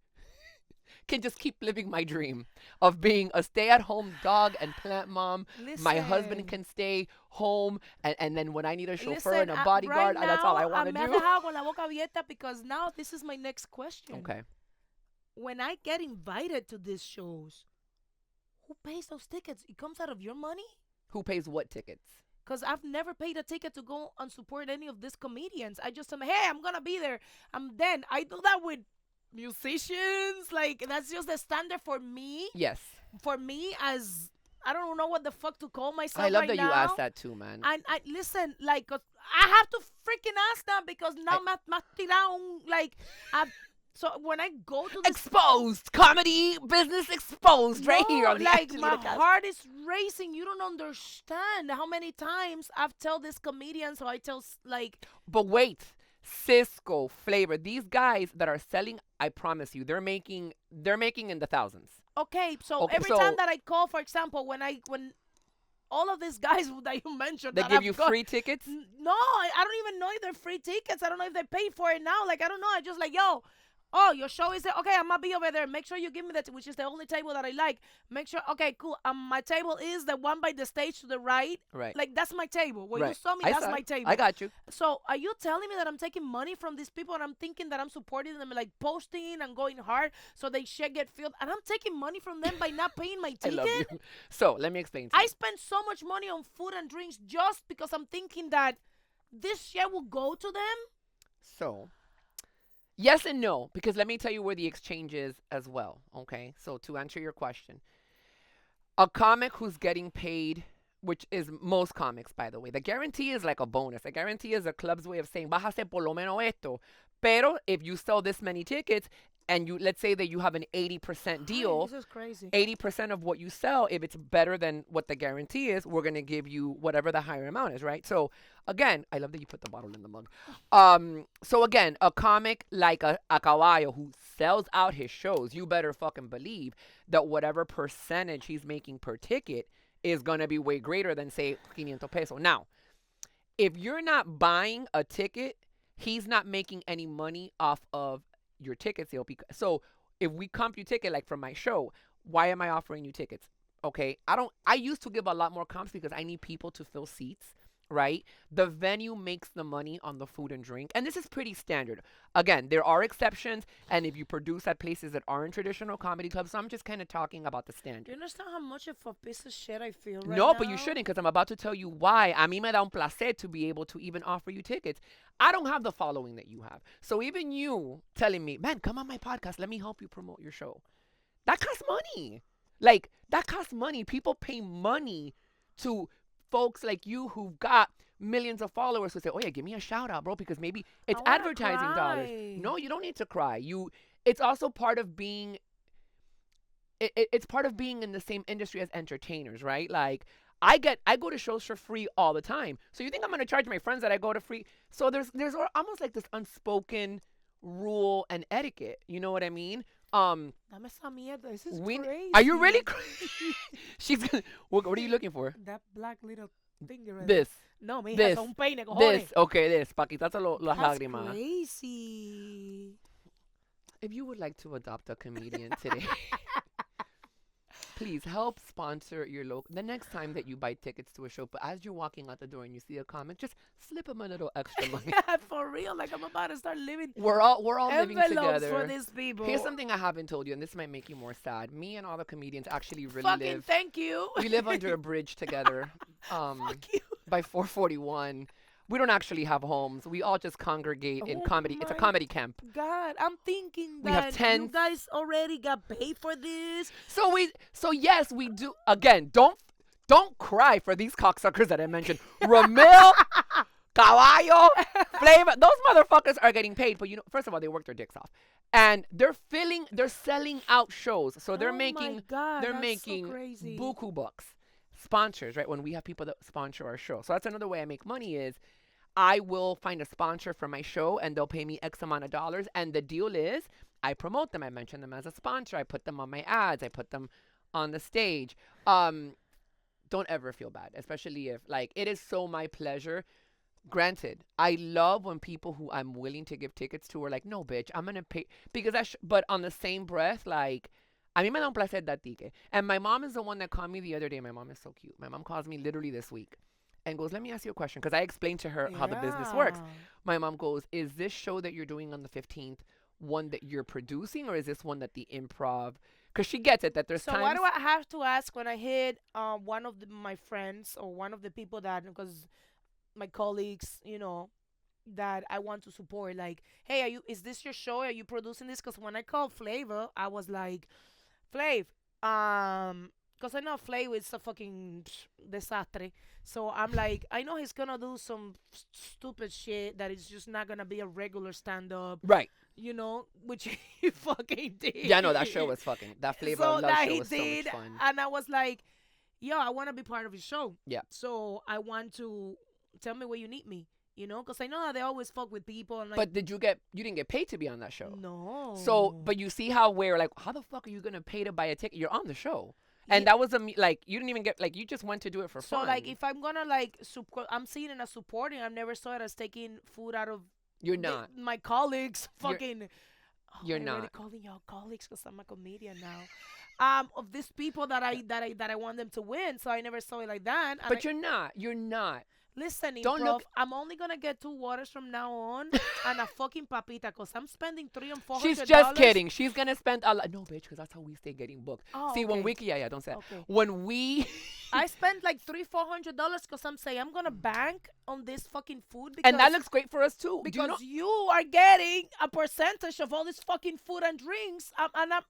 can just keep living my dream of being a stay-at-home dog and plant mom. My husband Listen. can stay home, and then when I need a chauffeur Listen, and a bodyguard, right that's all I now, want to me hace do. algo con la boca abierta because now this is my next question. Okay. When I get invited to these shows, who pays those tickets? It comes out of your money? Who pays what tickets? Because I've never paid a ticket to go and support any of these comedians. I just say, hey, I'm going to be there. Then I do that with musicians. Like, that's just the standard for me. Yes. For me, as I don't know what the fuck to call myself. I love right that now. you asked that too, man. And I listen, like, 'cause I have to freaking ask that because now me has tirado un, like, So when I go to this, Exposed. Comedy business exposed right here no, on the like Angelina my Castro. heart is racing. You don't understand how many times I've tell this comedian. So I tell like, But wait, Cisco, Flavor, these guys that are selling, I promise you, they're making in the thousands. okay, so Okay, every so time that I call, for example, when all of these guys that you mentioned they that give I've you got, free tickets. no, I don't even know if they're free tickets. I don't know if they pay for it now. Like I don't know. I just like, yo, oh, your show is there. Okay, I'm gonna be over there. Make sure you give me that, which is the only table that I like. Make sure. Okay, cool. My table is the one by the stage to the right. Right. Like that's my table. Where you Right. saw me, I that's saw my it. table. I got you. So are you telling me that I'm taking money from these people and I'm thinking that I'm supporting them, like posting and going hard so they should get filled, and I'm taking money from them by not paying my I ticket? love you. So let me explain to I you. spend so much money on food and drinks just because I'm thinking that this shit will go to them. So yes and no, because let me tell you where the exchange is as well. Okay. So to answer your question, a comic who's getting paid, which is most comics, by the way. The guarantee is like a bonus. The guarantee is a club's way of saying, vas a hacer por lo menos esto. Pero if you sell this many tickets and let's say that you have an 80% deal, This is crazy. 80% of what you sell, if it's better than what the guarantee is, we're going to give you whatever the higher amount is, right? So again, I love that you put the bottle in the mug. So again, a comic like a Caballo who sells out his shows, you better fucking believe that whatever percentage he's making per ticket is going to be way greater than, say, 500 peso. Now, if you're not buying a ticket, he's not making any money off of your ticket sale. So if we comp you ticket, like from my show, why am I offering you tickets? Okay, I used to give a lot more comps because I need people to fill seats, right? The venue makes the money on the food and drink, and this is pretty standard. Again, there are exceptions, and if you produce at places that aren't traditional comedy clubs, so I'm just kind of talking about the Do standard. you understand how much of a piece of shit I feel right No, now? but you shouldn't, because I'm about to tell you why. A mí me da un placer to be able to even offer you tickets. I don't have the following that you have. So even you telling me, man, come on my podcast, let me help you promote your show. That costs money. Like, that costs money. People pay money to folks like you who've got millions of followers who say, oh yeah, give me a shout out, bro, because maybe it's wanna advertising dollars. cry. No, you don't need to cry. It's also part of being it's part of being in the same industry as entertainers, right? Like I go to shows for free all the time. So you think I'm gonna charge my friends that I go to free? So there's almost like this unspoken rule and etiquette. You know what I mean? Dame esa mierda. This is crazy. Are you really? She's gonna. What are you looking for? That black little thing right This. No, mija, This. son peine, cojones. This. Okay, this. Pa quitarse las That's lágrimas. crazy. If you would like to adopt a comedian today, please help sponsor your local. The next time that you buy tickets to a show, but as you're walking out the door and you see a comic, just slip them a little extra money. For real, like I'm about to start living We're all living envelopes together. for these people. Here's something I haven't told you, and this might make you more sad. Me and all the comedians actually really Fucking live. thank you. We live under a bridge together. Fuck you. By 441. We don't actually have homes. We all just congregate in Oh comedy. It's a my comedy camp. God, I'm thinking We have that you tents. guys already got paid for this. So yes, we do. Again, don't cry for these cocksuckers that I mentioned. Ramil, Caballo, Flavor. Those motherfuckers are getting paid. But first of all, they work their dicks off, and they're selling out shows. So they're Oh my making God, they're that's so making crazy. buku bucks. Sponsors, right? When we have people that sponsor our show. So that's another way I make money is I will find a sponsor for my show and they'll pay me X amount of dollars. And the deal is I promote them. I mention them as a sponsor. I put them on my ads. I put them on the stage. Don't ever feel bad, especially if it is so my pleasure. Granted, I love when people who I'm willing to give tickets to are like, no, bitch, I'm going to pay because but on the same breath, a mí me da un placer dar ticket. And my mom is the one that called me the other day. My mom is so cute. My mom calls me literally this week and goes, let me ask you a question. Because I explained to her how the business works. My mom goes, is this show that you're doing on the 15th one that you're producing? Or is this one that the improv? Because she gets it that there's So times. why do I have to ask when I hit one of my friends or one of the people that, because my colleagues, that I want to support, like, hey, is this your show? Are you producing this? Because when I called Flavor, I was like, Flav, because I know Flav is a fucking desastre. So I'm like, I know he's gonna do some stupid shit that is just not gonna be a regular stand up. Right. you know, which he fucking did. Yeah, no, that show was fucking. That Flavor so of Love that show he was so did, much fun. and I was like, yo, I want to be part of his show. Yeah. So I want to tell me where you need me, you know, because I know that they always fuck with people. And like, But you didn't get paid to be on that show. no. So, but you see how we're like, how the fuck are you gonna pay to buy a ticket? You're on the show. And Yeah. that was like, you didn't even get, like, you just went to do it for So fun. like, if I'm gonna like, I'm seeing it as supporting. I never saw it as taking food out of You're not. my colleagues. You're- Fucking. you're I already not. calling y'all colleagues because I'm a comedian now. Of these people that I want them to win. So I never saw it like that. And But you're not. You're not. listen, don't improv, look- I'm only gonna get 2 waters from now on and a fucking papita because I'm spending $300 and $400. She's just kidding. She's gonna spend a lot. No, bitch, because that's how we stay getting booked. Oh, See, when okay. yeah, don't say that. Okay. When we, I spent like $300-400 because I'm saying I'm gonna bank on this fucking food because and that looks great for us too. Do because you know, you are getting a percentage of all this fucking food and drinks. And I'm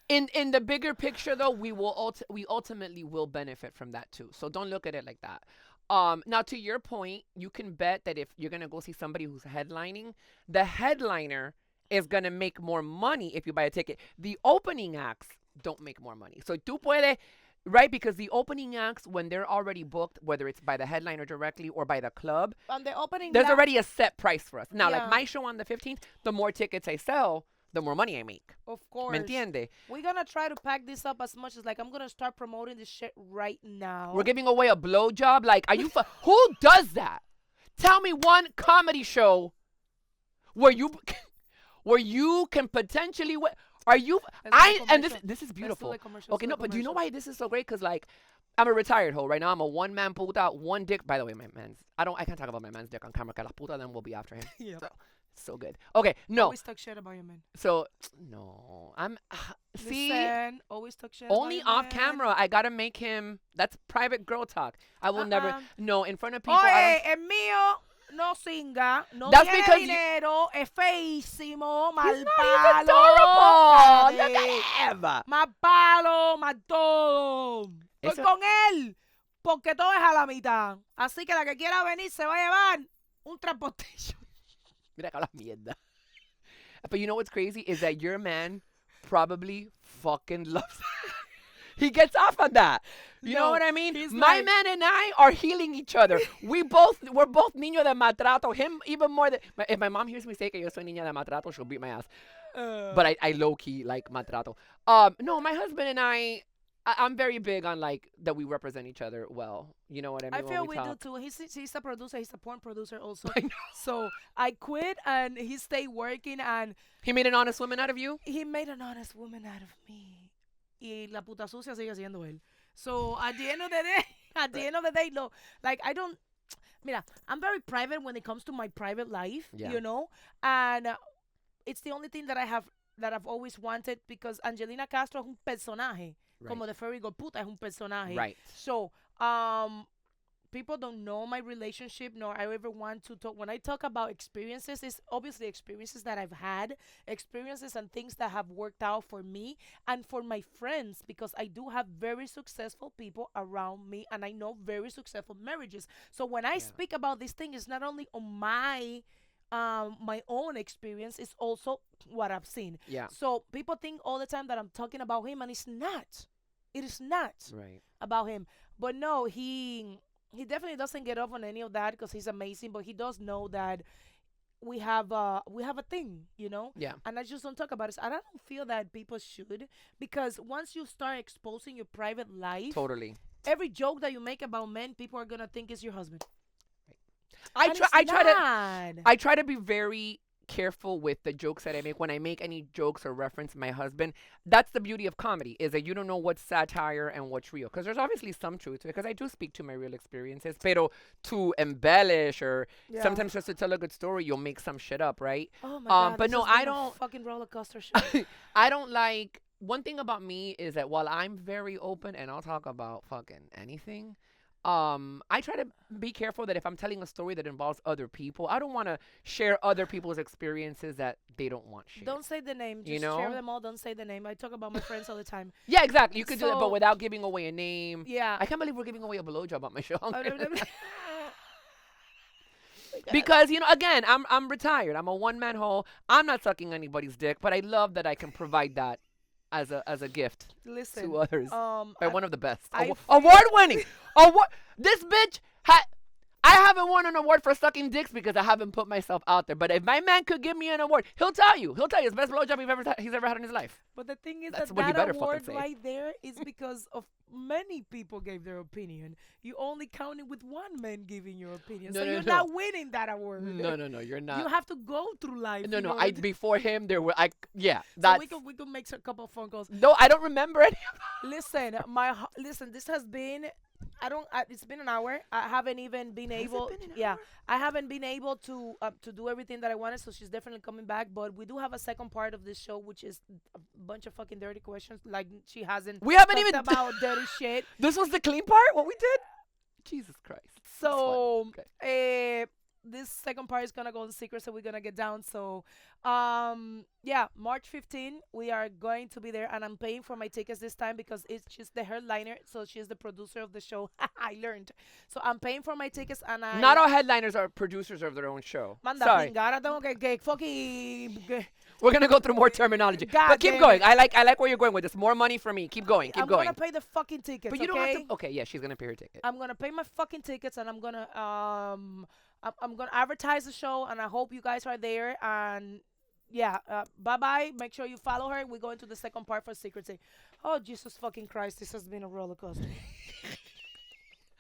in the bigger picture though, we ultimately will benefit from that too. So don't look at it like that. Now to your point, you can bet that if you're gonna go see somebody who's headlining, the headliner is gonna make more money if you buy a ticket. The opening acts don't make more money. So tú puedes, right? Because the opening acts, when they're already booked, whether it's by the headliner directly or by the club, on the opening. there's already a set price for us. Now, Yeah. like my show on the 15th, the more tickets I sell, the more money I make. Of course. ¿Me entiende? We're gonna try to pack this up as much as like I'm gonna start promoting this shit right now. We're giving away a blowjob. Like, are you? Who does that? Tell me one comedy show where you can potentially. Are you? Let's do a And this commercial. is Let's do beautiful. a commercial. Okay, Let's no, do a but do you know commercial. why this is so great? Because like, I'm a retired hoe right now. I'm a one-man puta, one dick. By the way, my man's. I can't talk about my man's dick on camera. 'Cause la puta then will be after him. Yeah. So good. Okay, no. Always talk shit about your man. So no, I'm. See. Listen, always talk shit. Only about your off man. camera. I gotta make him. That's private girl talk. I will never. Uh-uh. No, in front of people. I Oye, el mío no singa, no That's tiene because you- dinero, es feísimo, mal don't. He's palo. adorable. Look Ade. at him. Mal palo, mal todo. Estoy Eso- con él porque todo es a la mitad. Así que la que quiera venir se va a llevar un transportation. Mira que hablas mierda. But you know what's crazy is that your man probably fucking loves. He gets off on that. You know No, what I mean? he's My like- man and I are healing each other. We're both niños de maltrato. Him even more than. If my mom hears me say que yo soy niña de maltrato, she'll beat my ass. But I low key like maltrato. No, my husband and I'm very big on like that we represent each other well. You know what I mean? I when feel we do talk. too. He's a producer. He's a porn producer also. I know. So I quit and he stayed working and He made an honest woman out of you. he made an honest woman out of me. Y la puta sucia sigue siendo él. So at the end of the day, no, like I don't. Mira, I'm very private when it comes to my private life. Yeah. You know, and it's the only thing that I've always wanted because Angelina Castro es un personaje. Como the fairy god puta es un personaje. Right. So, people don't know my relationship, nor I ever want to talk. When I talk about experiences, it's obviously experiences that I've had, experiences and things that have worked out for me and for my friends, because I do have very successful people around me, and I know very successful marriages. So when I speak about this thing, it's not only on my own experience, it's also what I've seen. Yeah. So people think all the time that I'm talking about him, and it's not. It is not Right. about him. But no, he definitely doesn't get off on any of that because he's amazing. But he does know that we have a thing, you know. Yeah. And I just don't talk about it. And I don't feel that people should, because once you start exposing your private life, Totally. every joke that you make about men, people are gonna think it's your husband. I And try. it's not. I try to be very careful with the jokes that I make. When I make any jokes or reference my husband, that's the beauty of comedy, is that you don't know what's satire and what's real. Because there's obviously some truth to it, because I do speak to my real experiences. Pero to embellish or Yeah. sometimes just to tell a good story, you'll make some shit up, right? Oh my god. but this no, has I been a don't- fucking roller coaster show. I don't like. One thing about me is that while I'm very open and I'll talk about fucking anything, I try to be careful that if I'm telling a story that involves other people, I don't want to share other people's experiences that they don't want shared. Don't say the name. Just You share know? them all. Don't say the name. I talk about my friends all the time. Yeah, exactly. You could do that, but So- without giving away a name. Yeah. I can't believe we're giving away a blowjob on my show. Because again, I'm retired. I'm a one-man hole. I'm not sucking anybody's dick, but I love that I can provide that as a gift Listen, to others. By one of the best. I feel- Award-winning. Award. This bitch I haven't won an award for sucking dicks because I haven't put myself out there. But if my man could give me an award, he'll tell you. He's the best blowjob he's ever had in his life. But the thing is That's that what he better that fucking award say. right there is because of many people gave their opinion. You only counted with one man giving your opinion, No, so no, you're no. not winning that award. No, you're not. You have to go through life. No, in no. order to- Before him, there were so That's we could make a couple of phone calls. no. I don't remember any. Listen, listen. This has been. It's been an hour. I haven't even been able. been an Yeah, hour? I haven't been able to do everything that I wanted. So she's definitely coming back. But we do have a second part of this show, which is a bunch of fucking dirty questions. Like she hasn't. We haven't talked even about dirty shit. This was the clean part. What we did? Jesus Christ. That's So, funny. this second part is gonna go the secrets that we're gonna get down. So, yeah, March 15, we are going to be there, and I'm paying for my tickets this time because she's the headliner, so she's the producer of the show. I learned, so I'm paying for my tickets, and I Not all headliners are producers of their own show. Manda Sorry. pinga, ahora tengo que fucking. We're gonna go through more terminology. God But keep damn going. it. I like where you're going with this. More money for me. Keep going. Keep I'm going. gonna pay the fucking tickets. But you okay? don't have to. Okay, yeah, she's gonna pay her ticket. I'm gonna pay my fucking tickets, and I'm gonna I'm gonna advertise the show, and I hope you guys are there. And yeah, bye bye. Make sure you follow her. We go into the second part for secrecy. Oh Jesus fucking Christ! This has been a roller coaster.